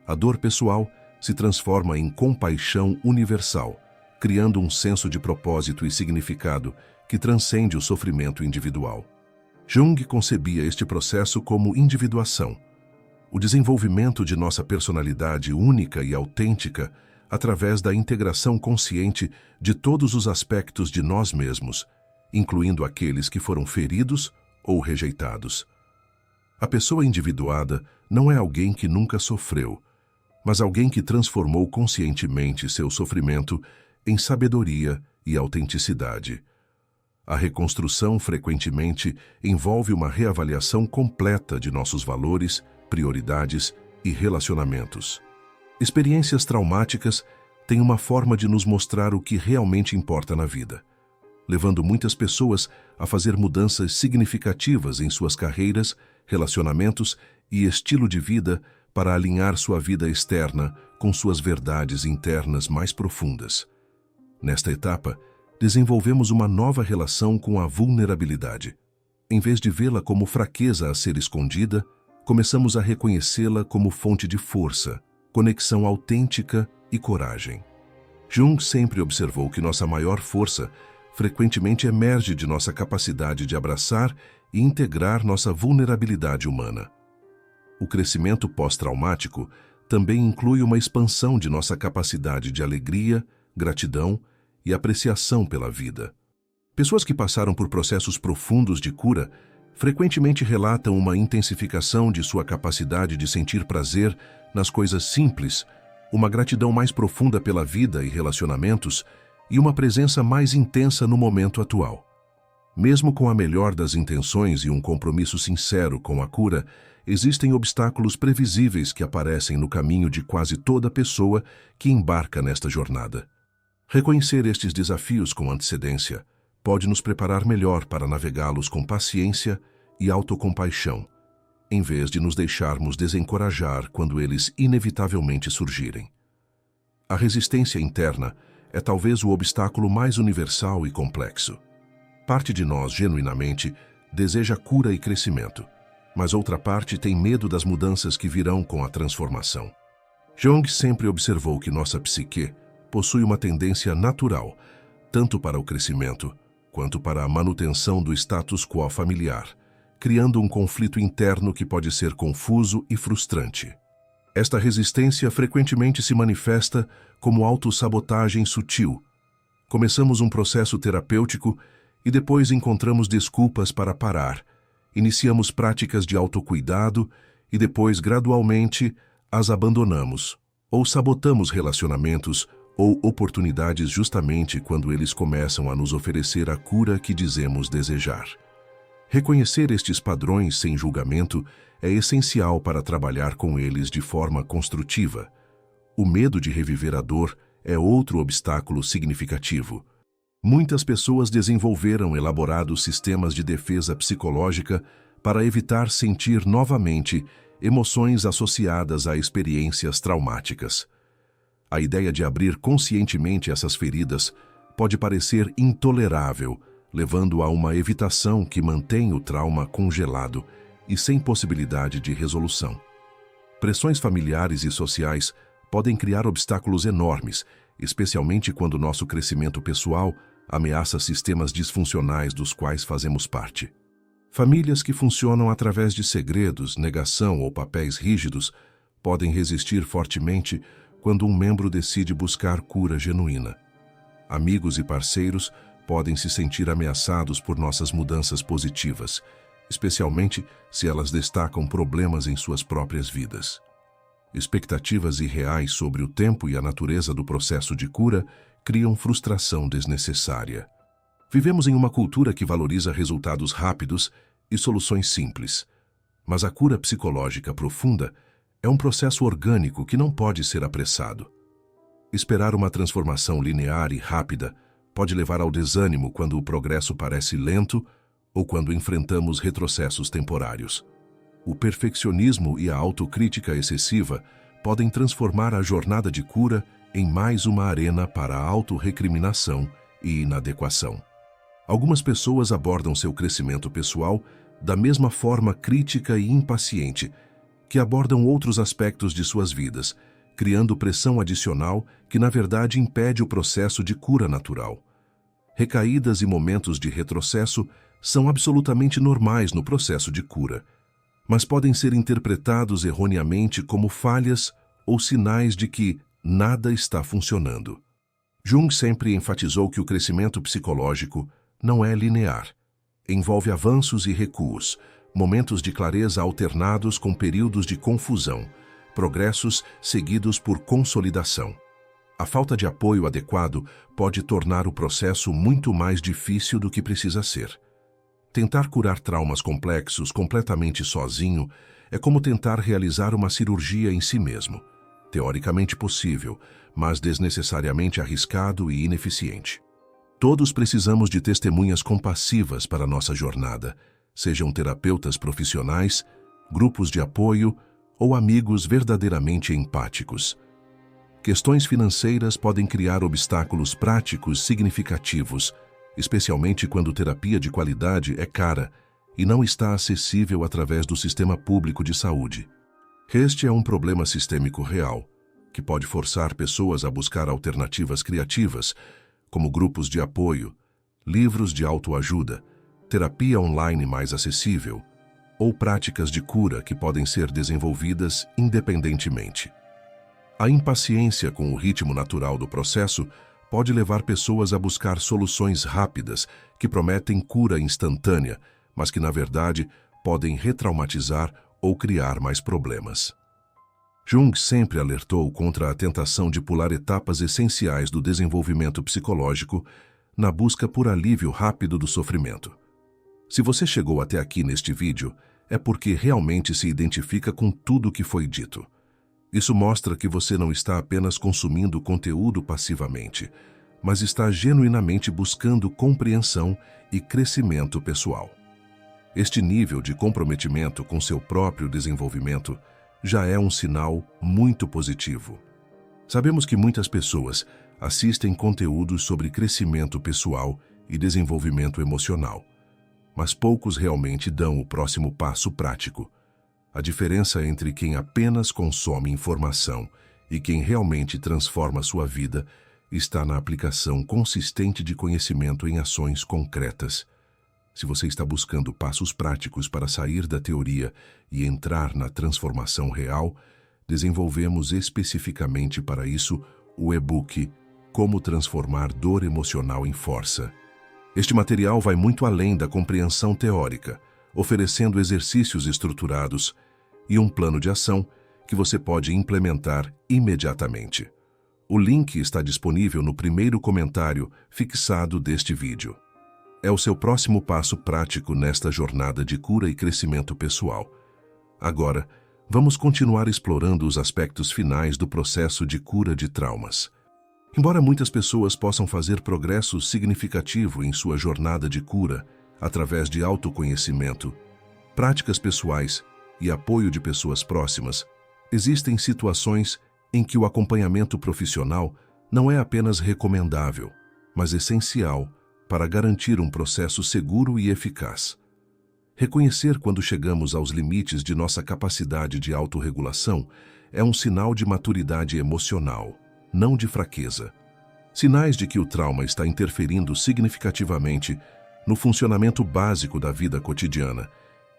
A dor pessoal se transforma em compaixão universal, criando um senso de propósito e significado que transcende o sofrimento individual. Jung concebia este processo como individuação, o desenvolvimento de nossa personalidade única e autêntica através da integração consciente de todos os aspectos de nós mesmos, incluindo aqueles que foram feridos ou rejeitados. A pessoa individuada não é alguém que nunca sofreu, mas alguém que transformou conscientemente seu sofrimento em sabedoria e autenticidade. A reconstrução frequentemente envolve uma reavaliação completa de nossos valores, prioridades e relacionamentos. Experiências traumáticas têm uma forma de nos mostrar o que realmente importa na vida. levando muitas pessoas a fazer mudanças significativas em suas carreiras, relacionamentos e estilo de vida para alinhar sua vida externa com suas verdades internas mais profundas. Nesta etapa, desenvolvemos uma nova relação com a vulnerabilidade. Em vez de vê-la como fraqueza a ser escondida, começamos a reconhecê-la como fonte de força, conexão autêntica e coragem. Jung sempre observou que nossa maior força frequentemente emerge de nossa capacidade de abraçar e integrar nossa vulnerabilidade humana. O crescimento pós-traumático também inclui uma expansão de nossa capacidade de alegria, gratidão e apreciação pela vida. Pessoas que passaram por processos profundos de cura frequentemente relatam uma intensificação de sua capacidade de sentir prazer nas coisas simples, uma gratidão mais profunda pela vida e relacionamentos e uma presença mais intensa no momento atual. Mesmo com a melhor das intenções e um compromisso sincero com a cura, existem obstáculos previsíveis que aparecem no caminho de quase toda pessoa que embarca nesta jornada. Reconhecer estes desafios com antecedência pode nos preparar melhor para navegá-los com paciência e autocompaixão, em vez de nos deixarmos desencorajar quando eles inevitavelmente surgirem. A resistência interna é talvez o obstáculo mais universal e complexo. Parte de nós, genuinamente, deseja cura e crescimento, mas outra parte tem medo das mudanças que virão com a transformação. Jung sempre observou que nossa psique possui uma tendência natural, tanto para o crescimento quanto para a manutenção do status quo familiar, criando um conflito interno que pode ser confuso e frustrante. Esta resistência frequentemente se manifesta como autossabotagem sutil. Começamos um processo terapêutico e depois encontramos desculpas para parar. Iniciamos práticas de autocuidado e depois, gradualmente, as abandonamos ou sabotamos relacionamentos ou oportunidades justamente quando eles começam a nos oferecer a cura que dizemos desejar. Reconhecer estes padrões sem julgamento é essencial para trabalhar com eles de forma construtiva. O medo de reviver a dor é outro obstáculo significativo. Muitas pessoas desenvolveram elaborados sistemas de defesa psicológica para evitar sentir novamente emoções associadas a experiências traumáticas. A ideia de abrir conscientemente essas feridas pode parecer intolerável, levando a uma evitação que mantém o trauma congelado e sem possibilidade de resolução. Pressões familiares e sociais podem criar obstáculos enormes, especialmente quando nosso crescimento pessoal ameaça sistemas disfuncionais dos quais fazemos parte. Famílias que funcionam através de segredos, negação ou papéis rígidos podem resistir fortemente quando um membro decide buscar cura genuína. Amigos e parceiros podem se sentir ameaçados por nossas mudanças positivas, especialmente se elas destacam problemas em suas próprias vidas. Expectativas irreais sobre o tempo e a natureza do processo de cura criam frustração desnecessária. Vivemos em uma cultura que valoriza resultados rápidos e soluções simples, mas a cura psicológica profunda é um processo orgânico que não pode ser apressado. Esperar uma transformação linear e rápida pode levar ao desânimo quando o progresso parece lento ou quando enfrentamos retrocessos temporários. O perfeccionismo e a autocrítica excessiva podem transformar a jornada de cura em mais uma arena para a autorrecriminação e inadequação. Algumas pessoas abordam seu crescimento pessoal da mesma forma crítica e impaciente que abordam outros aspectos de suas vidas, criando pressão adicional que, na verdade, impede o processo de cura natural. Recaídas e momentos de retrocesso são absolutamente normais no processo de cura, mas podem ser interpretados erroneamente como falhas ou sinais de que nada está funcionando. Jung sempre enfatizou que o crescimento psicológico não é linear. Envolve avanços e recuos, momentos de clareza alternados com períodos de confusão, progressos seguidos por consolidação. A falta de apoio adequado pode tornar o processo muito mais difícil do que precisa ser. Tentar curar traumas complexos completamente sozinho é como tentar realizar uma cirurgia em si mesmo. Teoricamente possível, mas desnecessariamente arriscado e ineficiente. Todos precisamos de testemunhas compassivas para nossa jornada, sejam terapeutas profissionais, grupos de apoio ou amigos verdadeiramente empáticos. Questões financeiras podem criar obstáculos práticos significativos, especialmente quando terapia de qualidade é cara e não está acessível através do sistema público de saúde. Este é um problema sistêmico real, que pode forçar pessoas a buscar alternativas criativas, como grupos de apoio, livros de autoajuda, terapia online mais acessível, ou práticas de cura que podem ser desenvolvidas independentemente. A impaciência com o ritmo natural do processo pode levar pessoas a buscar soluções rápidas que prometem cura instantânea, mas que, na verdade, podem retraumatizar ou criar mais problemas. Jung sempre alertou contra a tentação de pular etapas essenciais do desenvolvimento psicológico na busca por alívio rápido do sofrimento. Se você chegou até aqui neste vídeo, é porque realmente se identifica com tudo o que foi dito. Isso mostra que você não está apenas consumindo conteúdo passivamente, mas está genuinamente buscando compreensão e crescimento pessoal. Este nível de comprometimento com seu próprio desenvolvimento já é um sinal muito positivo. Sabemos que muitas pessoas assistem conteúdos sobre crescimento pessoal e desenvolvimento emocional, mas poucos realmente dão o próximo passo prático. A diferença entre quem apenas consome informação e quem realmente transforma sua vida está na aplicação consistente de conhecimento em ações concretas. Se você está buscando passos práticos para sair da teoria e entrar na transformação real, desenvolvemos especificamente para isso o e-book Como Transformar Dor Emocional em Força. Este material vai muito além da compreensão teórica, oferecendo exercícios estruturados e um plano de ação que você pode implementar imediatamente. O link está disponível no primeiro comentário fixado deste vídeo. É o seu próximo passo prático nesta jornada de cura e crescimento pessoal. Agora, vamos continuar explorando os aspectos finais do processo de cura de traumas. Embora muitas pessoas possam fazer progresso significativo em sua jornada de cura através de autoconhecimento, práticas pessoais e apoio de pessoas próximas, existem situações em que o acompanhamento profissional não é apenas recomendável, mas essencial para garantir um processo seguro e eficaz. Reconhecer quando chegamos aos limites de nossa capacidade de autorregulação é um sinal de maturidade emocional, não de fraqueza. Sinais de que o trauma está interferindo significativamente no funcionamento básico da vida cotidiana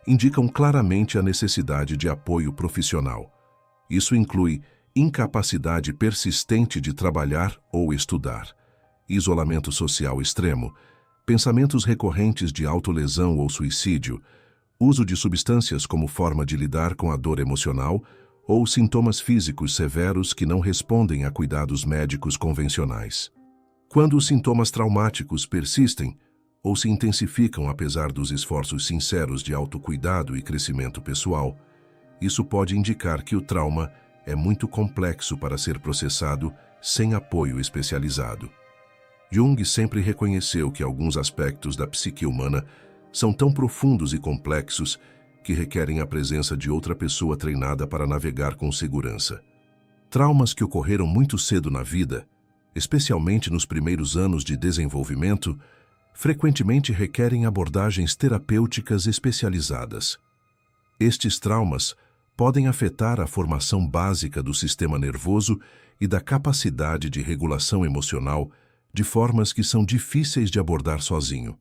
indicam claramente a necessidade de apoio profissional. Isso inclui incapacidade persistente de trabalhar ou estudar, isolamento social extremo, pensamentos recorrentes de autolesão ou suicídio, uso de substâncias como forma de lidar com a dor emocional ou sintomas físicos severos que não respondem a cuidados médicos convencionais. Quando os sintomas traumáticos persistem ou se intensificam apesar dos esforços sinceros de autocuidado e crescimento pessoal, isso pode indicar que o trauma é muito complexo para ser processado sem apoio especializado. Jung sempre reconheceu que alguns aspectos da psique humana são tão profundos e complexos que requerem a presença de outra pessoa treinada para navegar com segurança. Traumas que ocorreram muito cedo na vida, especialmente nos primeiros anos de desenvolvimento, frequentemente requerem abordagens terapêuticas especializadas. Estes traumas podem afetar a formação básica do sistema nervoso e da capacidade de regulação emocional de formas que são difíceis de abordar sozinho.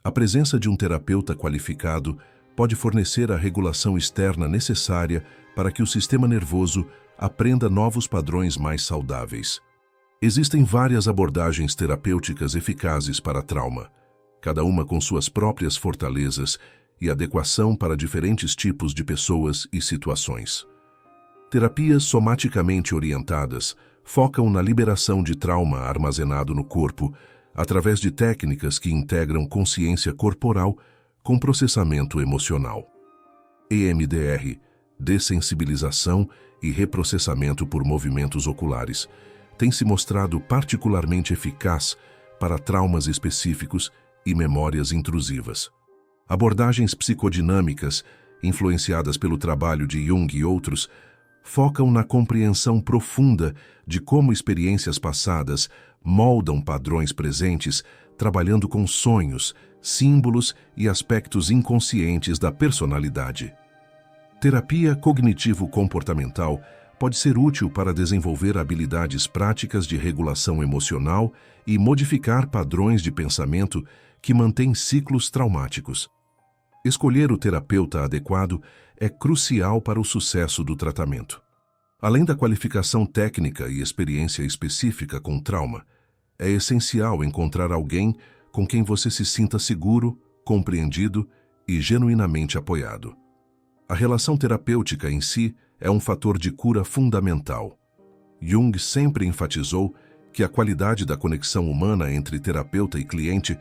A presença de um terapeuta qualificado pode fornecer a regulação externa necessária para que o sistema nervoso aprenda novos padrões mais saudáveis. Existem várias abordagens terapêuticas eficazes para trauma, cada uma com suas próprias fortalezas e adequação para diferentes tipos de pessoas e situações. Terapias somaticamente orientadas focam na liberação de trauma armazenado no corpo através de técnicas que integram consciência corporal com processamento emocional. EMDR, dessensibilização e reprocessamento por movimentos oculares, tem se mostrado particularmente eficaz para traumas específicos e memórias intrusivas. Abordagens psicodinâmicas, influenciadas pelo trabalho de Jung e outros, focam na compreensão profunda de como experiências passadas moldam padrões presentes, trabalhando com sonhos, símbolos e aspectos inconscientes da personalidade. Terapia cognitivo-comportamental pode ser útil para desenvolver habilidades práticas de regulação emocional e modificar padrões de pensamento que mantêm ciclos traumáticos. Escolher o terapeuta adequado é crucial para o sucesso do tratamento. Além da qualificação técnica e experiência específica com trauma, é essencial encontrar alguém com quem você se sinta seguro, compreendido e genuinamente apoiado. A relação terapêutica em si é um fator de cura fundamental. Jung sempre enfatizou que a qualidade da conexão humana entre terapeuta e cliente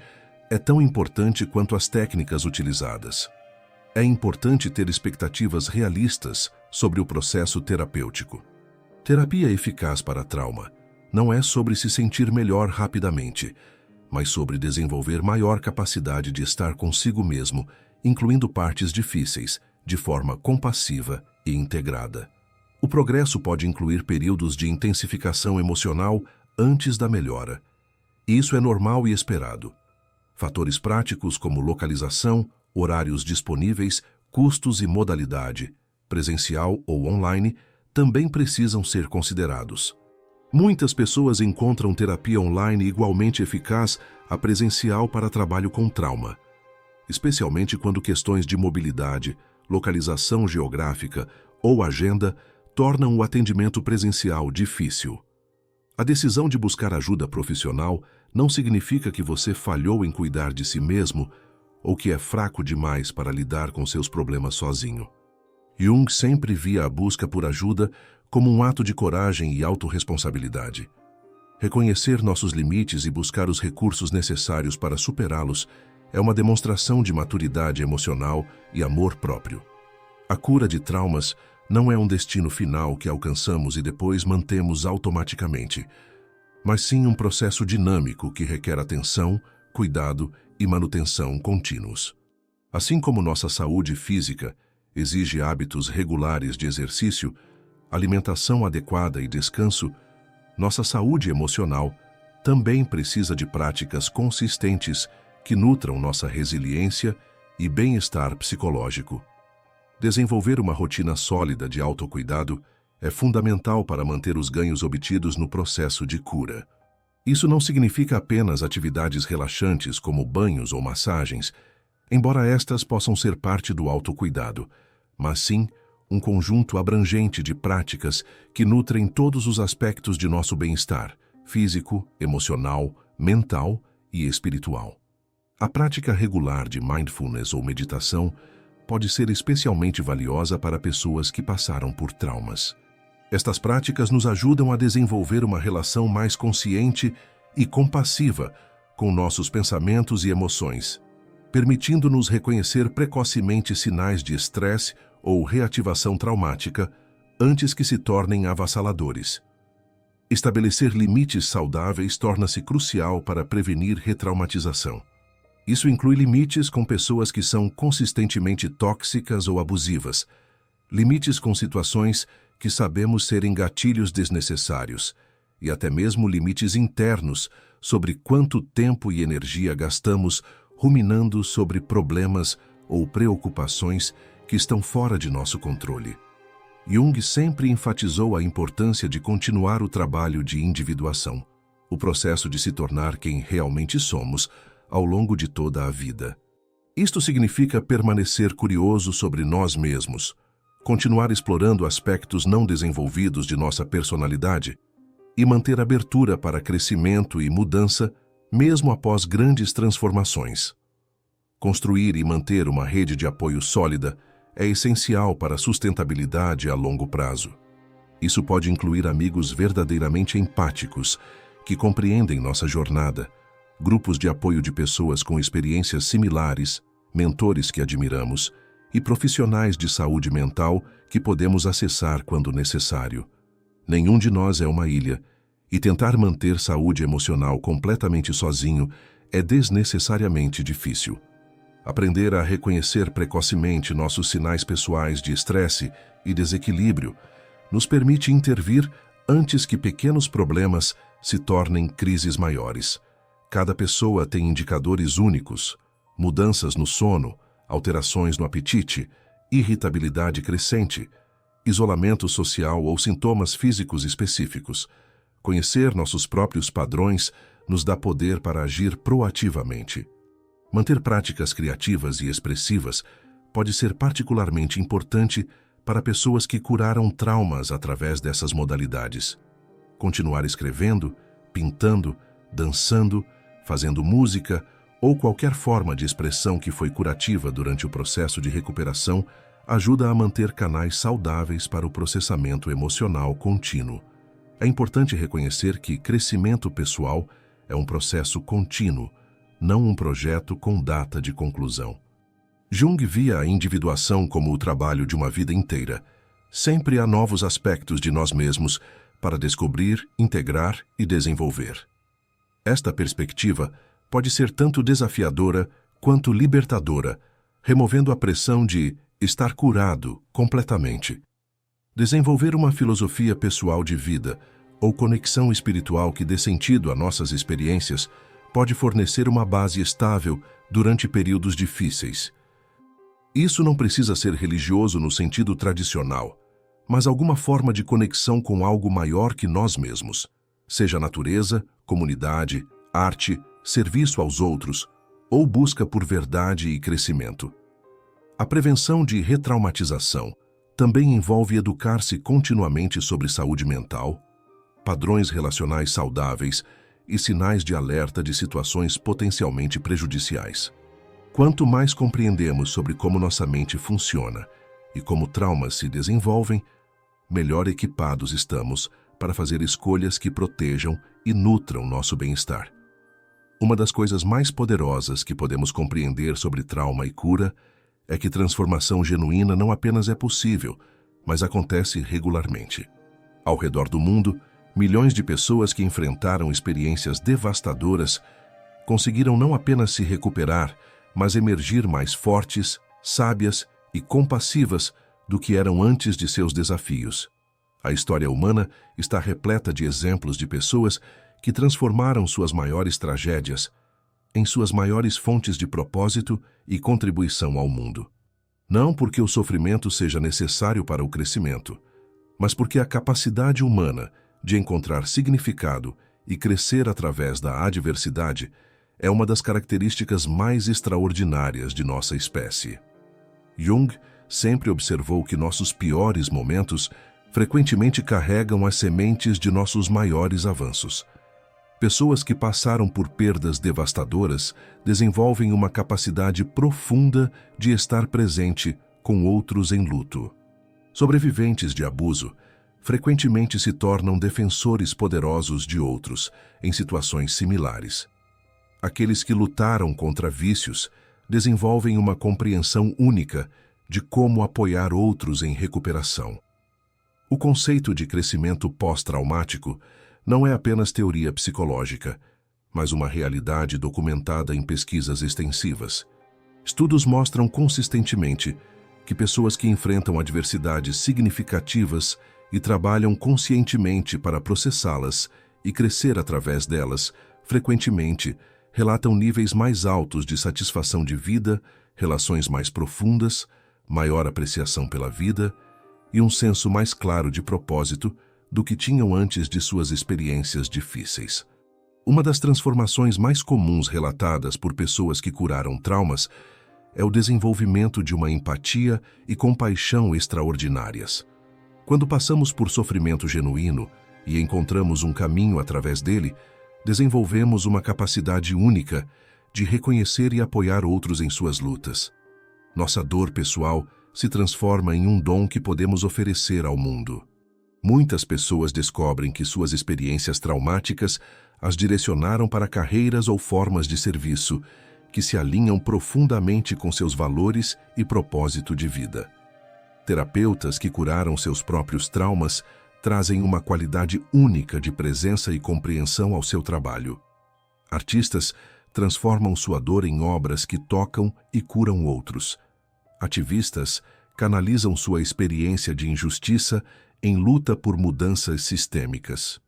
é tão importante quanto as técnicas utilizadas. É importante ter expectativas realistas sobre o processo terapêutico. Terapia eficaz para trauma não é sobre se sentir melhor rapidamente, mas sobre desenvolver maior capacidade de estar consigo mesmo, incluindo partes difíceis, de forma compassiva e integrada. O progresso pode incluir períodos de intensificação emocional antes da melhora. Isso é normal e esperado. Fatores práticos como localização, horários disponíveis, custos e modalidade, presencial ou online, também precisam ser considerados. Muitas pessoas encontram terapia online igualmente eficaz à presencial para trabalho com trauma, especialmente quando questões de mobilidade, localização geográfica ou agenda tornam o atendimento presencial difícil. A decisão de buscar ajuda profissional não significa que você falhou em cuidar de si mesmo ou que é fraco demais para lidar com seus problemas sozinho. Jung sempre via a busca por ajuda como um ato de coragem e autorresponsabilidade. Reconhecer nossos limites e buscar os recursos necessários para superá-los é uma demonstração de maturidade emocional e amor próprio. A cura de traumas não é um destino final que alcançamos e depois mantemos automaticamente, mas sim um processo dinâmico que requer atenção, cuidado e manutenção contínuos. Assim como nossa saúde física exige hábitos regulares de exercício, alimentação adequada e descanso, nossa saúde emocional também precisa de práticas consistentes que nutram nossa resiliência e bem-estar psicológico. Desenvolver uma rotina sólida de autocuidado é fundamental para manter os ganhos obtidos no processo de cura. Isso não significa apenas atividades relaxantes como banhos ou massagens, embora estas possam ser parte do autocuidado, mas sim um conjunto abrangente de práticas que nutrem todos os aspectos de nosso bem-estar, físico, emocional, mental e espiritual. A prática regular de mindfulness ou meditação pode ser especialmente valiosa para pessoas que passaram por traumas. Estas práticas nos ajudam a desenvolver uma relação mais consciente e compassiva com nossos pensamentos e emoções, permitindo-nos reconhecer precocemente sinais de estresse ou reativação traumática antes que se tornem avassaladores. Estabelecer limites saudáveis torna-se crucial para prevenir retraumatização. Isso inclui limites com pessoas que são consistentemente tóxicas ou abusivas, limites com situações que sabemos serem gatilhos desnecessários, e até mesmo limites internos sobre quanto tempo e energia gastamos ruminando sobre problemas ou preocupações que estão fora de nosso controle. Jung sempre enfatizou a importância de continuar o trabalho de individuação, o processo de se tornar quem realmente somos ao longo de toda a vida. Isto significa permanecer curioso sobre nós mesmos, continuar explorando aspectos não desenvolvidos de nossa personalidade e manter abertura para crescimento e mudança mesmo após grandes transformações. Construir e manter uma rede de apoio sólida é essencial para a sustentabilidade a longo prazo. Isso pode incluir amigos verdadeiramente empáticos, que compreendem nossa jornada, grupos de apoio de pessoas com experiências similares, mentores que admiramos e profissionais de saúde mental que podemos acessar quando necessário. Nenhum de nós é uma ilha, E tentar manter saúde emocional completamente sozinho é desnecessariamente difícil. Aprender a reconhecer precocemente nossos sinais pessoais de estresse e desequilíbrio nos permite intervir antes que pequenos problemas se tornem crises maiores. Cada pessoa tem indicadores únicos, mudanças no sono, alterações no apetite, irritabilidade crescente, isolamento social ou sintomas físicos específicos. Conhecer nossos próprios padrões nos dá poder para agir proativamente. Manter práticas criativas e expressivas pode ser particularmente importante para pessoas que curaram traumas através dessas modalidades. Continuar escrevendo, pintando, dançando, fazendo música ou qualquer forma de expressão que foi curativa durante o processo de recuperação ajuda a manter canais saudáveis para o processamento emocional contínuo. É importante reconhecer que crescimento pessoal é um processo contínuo, não um projeto com data de conclusão. Jung via a individuação como o trabalho de uma vida inteira. Sempre há novos aspectos de nós mesmos para descobrir, integrar e desenvolver. Esta perspectiva pode ser tanto desafiadora quanto libertadora, removendo a pressão de estar curado completamente. Desenvolver uma filosofia pessoal de vida ou conexão espiritual que dê sentido a nossas experiências pode fornecer uma base estável durante períodos difíceis. Isso não precisa ser religioso no sentido tradicional, mas alguma forma de conexão com algo maior que nós mesmos, seja natureza, comunidade, arte, serviço aos outros ou busca por verdade e crescimento. A prevenção de retraumatização também envolve educar-se continuamente sobre saúde mental, padrões relacionais saudáveis e sinais de alerta de situações potencialmente prejudiciais. Quanto mais compreendemos sobre como nossa mente funciona e como traumas se desenvolvem, melhor equipados estamos para fazer escolhas que protejam e nutram nosso bem-estar. Uma das coisas mais poderosas que podemos compreender sobre trauma e cura é que transformação genuína não apenas é possível, mas acontece regularmente. Ao redor do mundo, milhões de pessoas que enfrentaram experiências devastadoras conseguiram não apenas se recuperar, mas emergir mais fortes, sábias e compassivas do que eram antes de seus desafios. A história humana está repleta de exemplos de pessoas que transformaram suas maiores tragédias em suas maiores fontes de propósito e contribuição ao mundo. Não porque o sofrimento seja necessário para o crescimento, mas porque a capacidade humana de encontrar significado e crescer através da adversidade é uma das características mais extraordinárias de nossa espécie. Jung sempre observou que nossos piores momentos frequentemente carregam as sementes de nossos maiores avanços. Pessoas que passaram por perdas devastadoras desenvolvem uma capacidade profunda de estar presente com outros em luto. Sobreviventes de abuso frequentemente se tornam defensores poderosos de outros em situações similares. Aqueles que lutaram contra vícios desenvolvem uma compreensão única de como apoiar outros em recuperação. O conceito de crescimento pós-traumático não é apenas teoria psicológica, mas uma realidade documentada em pesquisas extensivas. Estudos mostram consistentemente que pessoas que enfrentam adversidades significativas e trabalham conscientemente para processá-las e crescer através delas, frequentemente relatam níveis mais altos de satisfação de vida, relações mais profundas, maior apreciação pela vida e um senso mais claro de propósito do que tinham antes de suas experiências difíceis. Uma das transformações mais comuns relatadas por pessoas que curaram traumas é o desenvolvimento de uma empatia e compaixão extraordinárias. Quando passamos por sofrimento genuíno e encontramos um caminho através dele, desenvolvemos uma capacidade única de reconhecer e apoiar outros em suas lutas. Nossa dor pessoal se transforma em um dom que podemos oferecer ao mundo. Muitas pessoas descobrem que suas experiências traumáticas as direcionaram para carreiras ou formas de serviço que se alinham profundamente com seus valores e propósito de vida. Terapeutas que curaram seus próprios traumas trazem uma qualidade única de presença e compreensão ao seu trabalho. Artistas transformam sua dor em obras que tocam e curam outros. Ativistas canalizam sua experiência de injustiça em luta por mudanças sistêmicas.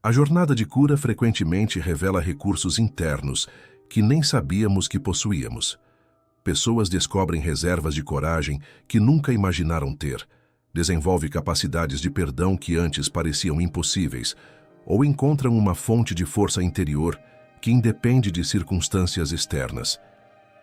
A jornada de cura frequentemente revela recursos internos que nem sabíamos que possuíamos. Pessoas descobrem reservas de coragem que nunca imaginaram ter, desenvolvem capacidades de perdão que antes pareciam impossíveis, ou encontram uma fonte de força interior que independe de circunstâncias externas.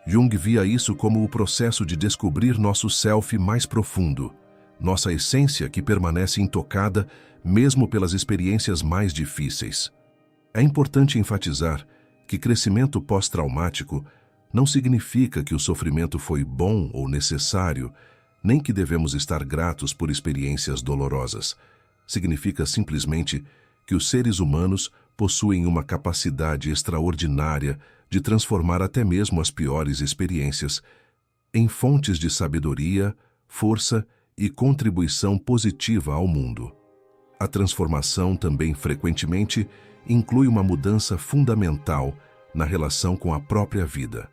Jung via isso como o processo de descobrir nosso self mais profundo, nossa essência que permanece intocada mesmo pelas experiências mais difíceis. É importante enfatizar que crescimento pós-traumático não significa que o sofrimento foi bom ou necessário, nem que devemos estar gratos por experiências dolorosas. Significa simplesmente que os seres humanos possuem uma capacidade extraordinária de transformar até mesmo as piores experiências em fontes de sabedoria, força e contribuição positiva ao mundo. A transformação também frequentemente inclui uma mudança fundamental na relação com a própria vida.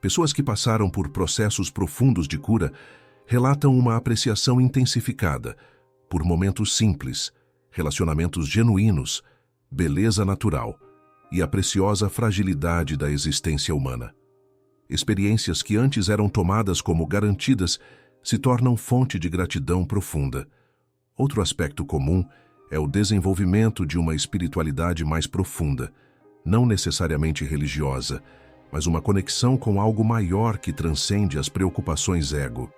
Pessoas que passaram por processos profundos de cura relatam uma apreciação intensificada por momentos simples, relacionamentos genuínos, beleza natural e a preciosa fragilidade da existência humana. Experiências que antes eram tomadas como garantidas se tornam fonte de gratidão profunda. Outro aspecto comum é o desenvolvimento de uma espiritualidade mais profunda, não necessariamente religiosa, mas uma conexão com algo maior que transcende as preocupações ego.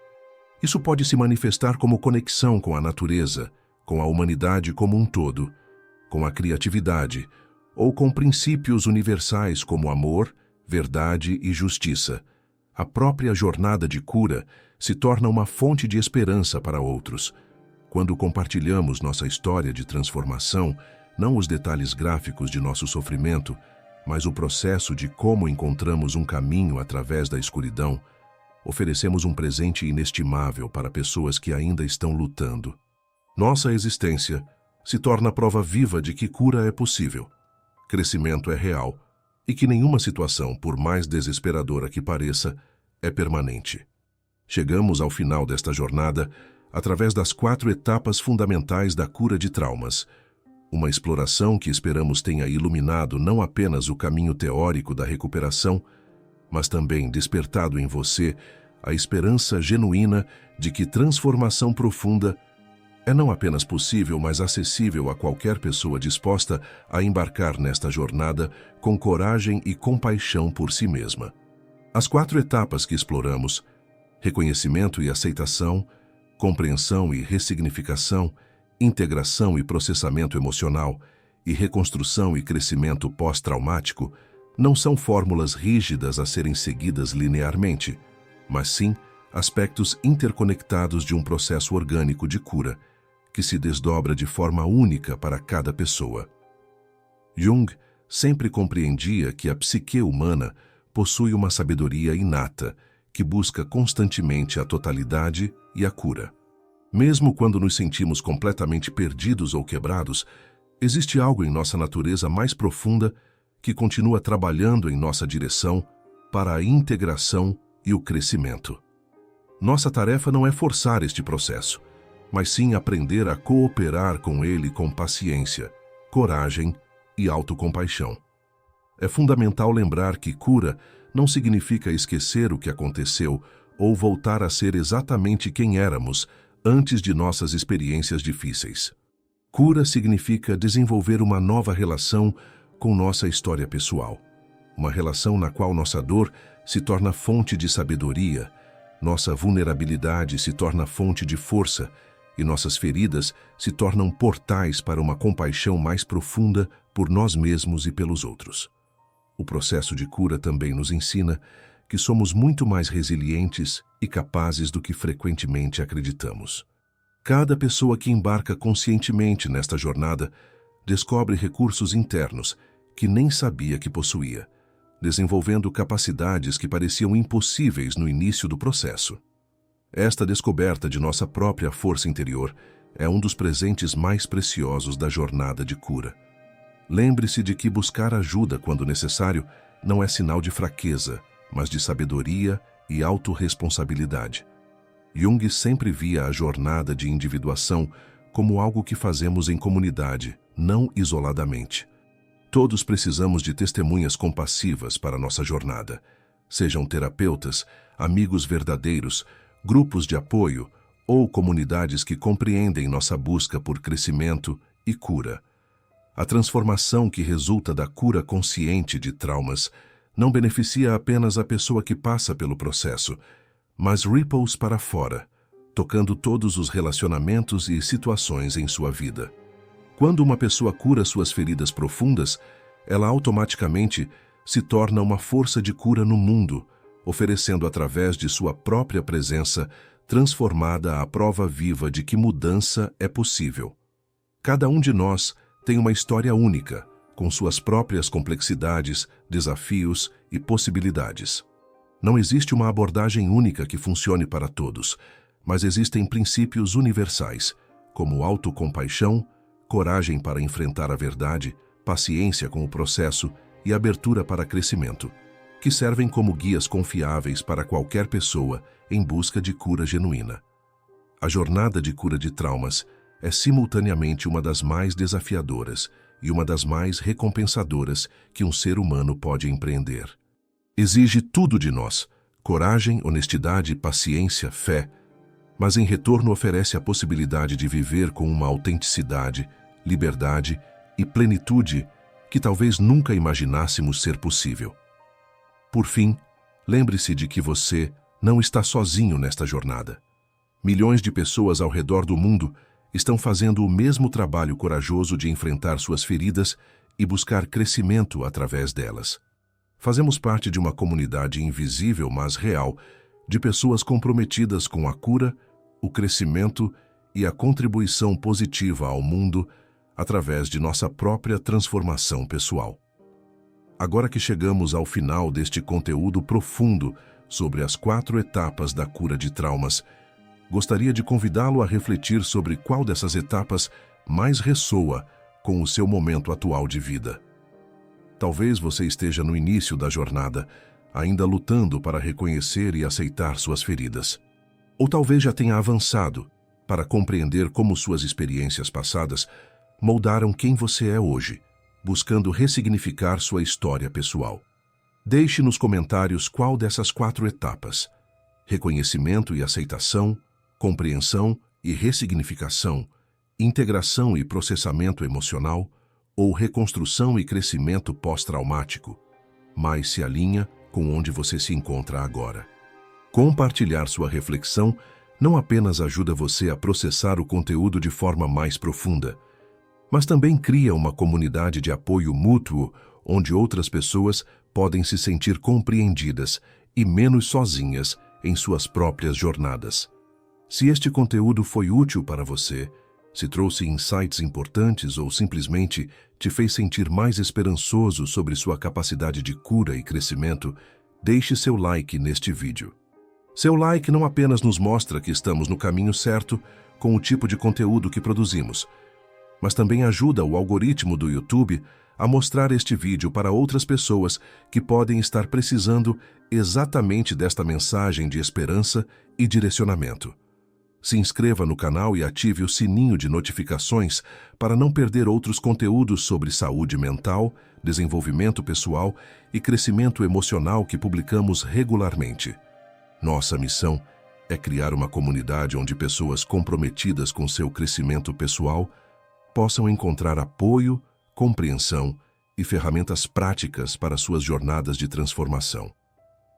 Isso pode se manifestar como conexão com a natureza, com a humanidade como um todo, com a criatividade, ou com princípios universais como amor, verdade e justiça. A própria jornada de cura se torna uma fonte de esperança para outros. Quando compartilhamos nossa história de transformação, não os detalhes gráficos de nosso sofrimento, mas o processo de como encontramos um caminho através da escuridão, oferecemos um presente inestimável para pessoas que ainda estão lutando. Nossa existência se torna prova viva de que cura é possível, crescimento é real e que nenhuma situação, por mais desesperadora que pareça, é permanente. Chegamos ao final desta jornada através das 4 etapas fundamentais da cura de traumas, uma exploração que esperamos tenha iluminado não apenas o caminho teórico da recuperação, mas também despertado em você a esperança genuína de que transformação profunda é não apenas possível, mas acessível a qualquer pessoa disposta a embarcar nesta jornada com coragem e compaixão por si mesma. As 4 etapas que exploramos, reconhecimento e aceitação, compreensão e ressignificação, integração e processamento emocional e reconstrução e crescimento pós-traumático, não são fórmulas rígidas a serem seguidas linearmente, mas sim aspectos interconectados de um processo orgânico de cura, que se desdobra de forma única para cada pessoa. Jung sempre compreendia que a psique humana possui uma sabedoria inata que busca constantemente a totalidade e a cura. Mesmo quando nos sentimos completamente perdidos ou quebrados, existe algo em nossa natureza mais profunda que continua trabalhando em nossa direção para a integração e o crescimento. Nossa tarefa não é forçar este processo, mas sim aprender a cooperar com ele com paciência, coragem e autocompaixão. É fundamental lembrar que cura não significa esquecer o que aconteceu ou voltar a ser exatamente quem éramos antes de nossas experiências difíceis. Cura significa desenvolver uma nova relação com nossa história pessoal, uma relação na qual nossa dor se torna fonte de sabedoria, nossa vulnerabilidade se torna fonte de força e nossas feridas se tornam portais para uma compaixão mais profunda por nós mesmos e pelos outros. O processo de cura também nos ensina que somos muito mais resilientes e capazes do que frequentemente acreditamos. Cada pessoa que embarca conscientemente nesta jornada descobre recursos internos que nem sabia que possuía, desenvolvendo capacidades que pareciam impossíveis no início do processo. Esta descoberta de nossa própria força interior é um dos presentes mais preciosos da jornada de cura. Lembre-se de que buscar ajuda quando necessário não é sinal de fraqueza, mas de sabedoria e autorresponsabilidade. Jung sempre via a jornada de individuação como algo que fazemos em comunidade, não isoladamente. Todos precisamos de testemunhas compassivas para nossa jornada, sejam terapeutas, amigos verdadeiros, grupos de apoio ou comunidades que compreendem nossa busca por crescimento e cura. A transformação que resulta da cura consciente de traumas não beneficia apenas a pessoa que passa pelo processo, mas ripples para fora, tocando todos os relacionamentos e situações em sua vida. Quando uma pessoa cura suas feridas profundas, ela automaticamente se torna uma força de cura no mundo, oferecendo através de sua própria presença transformada a prova viva de que mudança é possível. Cada um de nós tem uma história única, com suas próprias complexidades, desafios e possibilidades. Não existe uma abordagem única que funcione para todos, mas existem princípios universais, como autocompaixão, coragem para enfrentar a verdade, paciência com o processo e abertura para crescimento, que servem como guias confiáveis para qualquer pessoa em busca de cura genuína. A jornada de cura de traumas é simultaneamente uma das mais desafiadoras e uma das mais recompensadoras que um ser humano pode empreender. Exige tudo de nós: coragem, honestidade, paciência, fé, mas em retorno oferece a possibilidade de viver com uma autenticidade, liberdade e plenitude que talvez nunca imaginássemos ser possível. Por fim, lembre-se de que você não está sozinho nesta jornada. Milhões de pessoas ao redor do mundo estão fazendo o mesmo trabalho corajoso de enfrentar suas feridas e buscar crescimento através delas. Fazemos parte de uma comunidade invisível, mas real, de pessoas comprometidas com a cura, o crescimento e a contribuição positiva ao mundo através de nossa própria transformação pessoal. Agora que chegamos ao final deste conteúdo profundo sobre as 4 etapas da cura de traumas, gostaria de convidá-lo a refletir sobre qual dessas etapas mais ressoa com o seu momento atual de vida. Talvez você esteja no início da jornada, ainda lutando para reconhecer e aceitar suas feridas. Ou talvez já tenha avançado para compreender como suas experiências passadas moldaram quem você é hoje, buscando ressignificar sua história pessoal. Deixe nos comentários qual dessas 4 etapas: reconhecimento e aceitação, compreensão e ressignificação, integração e processamento emocional, ou reconstrução e crescimento pós-traumático, mais se alinha com onde você se encontra agora. Compartilhar sua reflexão não apenas ajuda você a processar o conteúdo de forma mais profunda, mas também cria uma comunidade de apoio mútuo onde outras pessoas podem se sentir compreendidas e menos sozinhas em suas próprias jornadas. Se este conteúdo foi útil para você, se trouxe insights importantes ou simplesmente te fez sentir mais esperançoso sobre sua capacidade de cura e crescimento, deixe seu like neste vídeo. Seu like não apenas nos mostra que estamos no caminho certo com o tipo de conteúdo que produzimos, mas também ajuda o algoritmo do YouTube a mostrar este vídeo para outras pessoas que podem estar precisando exatamente desta mensagem de esperança e direcionamento. Se inscreva no canal e ative o sininho de notificações para não perder outros conteúdos sobre saúde mental, desenvolvimento pessoal e crescimento emocional que publicamos regularmente. Nossa missão é criar uma comunidade onde pessoas comprometidas com seu crescimento pessoal possam encontrar apoio, compreensão e ferramentas práticas para suas jornadas de transformação.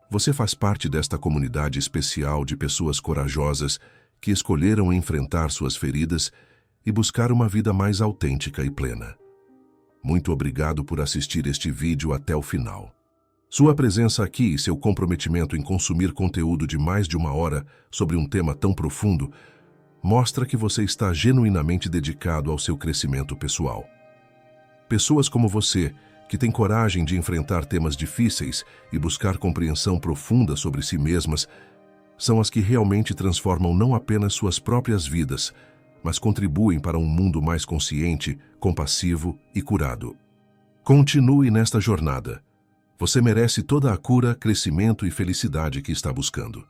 Você faz parte desta comunidade especial de pessoas corajosas que escolheram enfrentar suas feridas e buscar uma vida mais autêntica e plena. Muito obrigado por assistir este vídeo até o final. Sua presença aqui e seu comprometimento em consumir conteúdo de mais de 1 hora sobre um tema tão profundo mostra que você está genuinamente dedicado ao seu crescimento pessoal. Pessoas como você, que têm coragem de enfrentar temas difíceis e buscar compreensão profunda sobre si mesmas, são as que realmente transformam não apenas suas próprias vidas, mas contribuem para um mundo mais consciente, compassivo e curado. Continue nesta jornada. Você merece toda a cura, crescimento e felicidade que está buscando.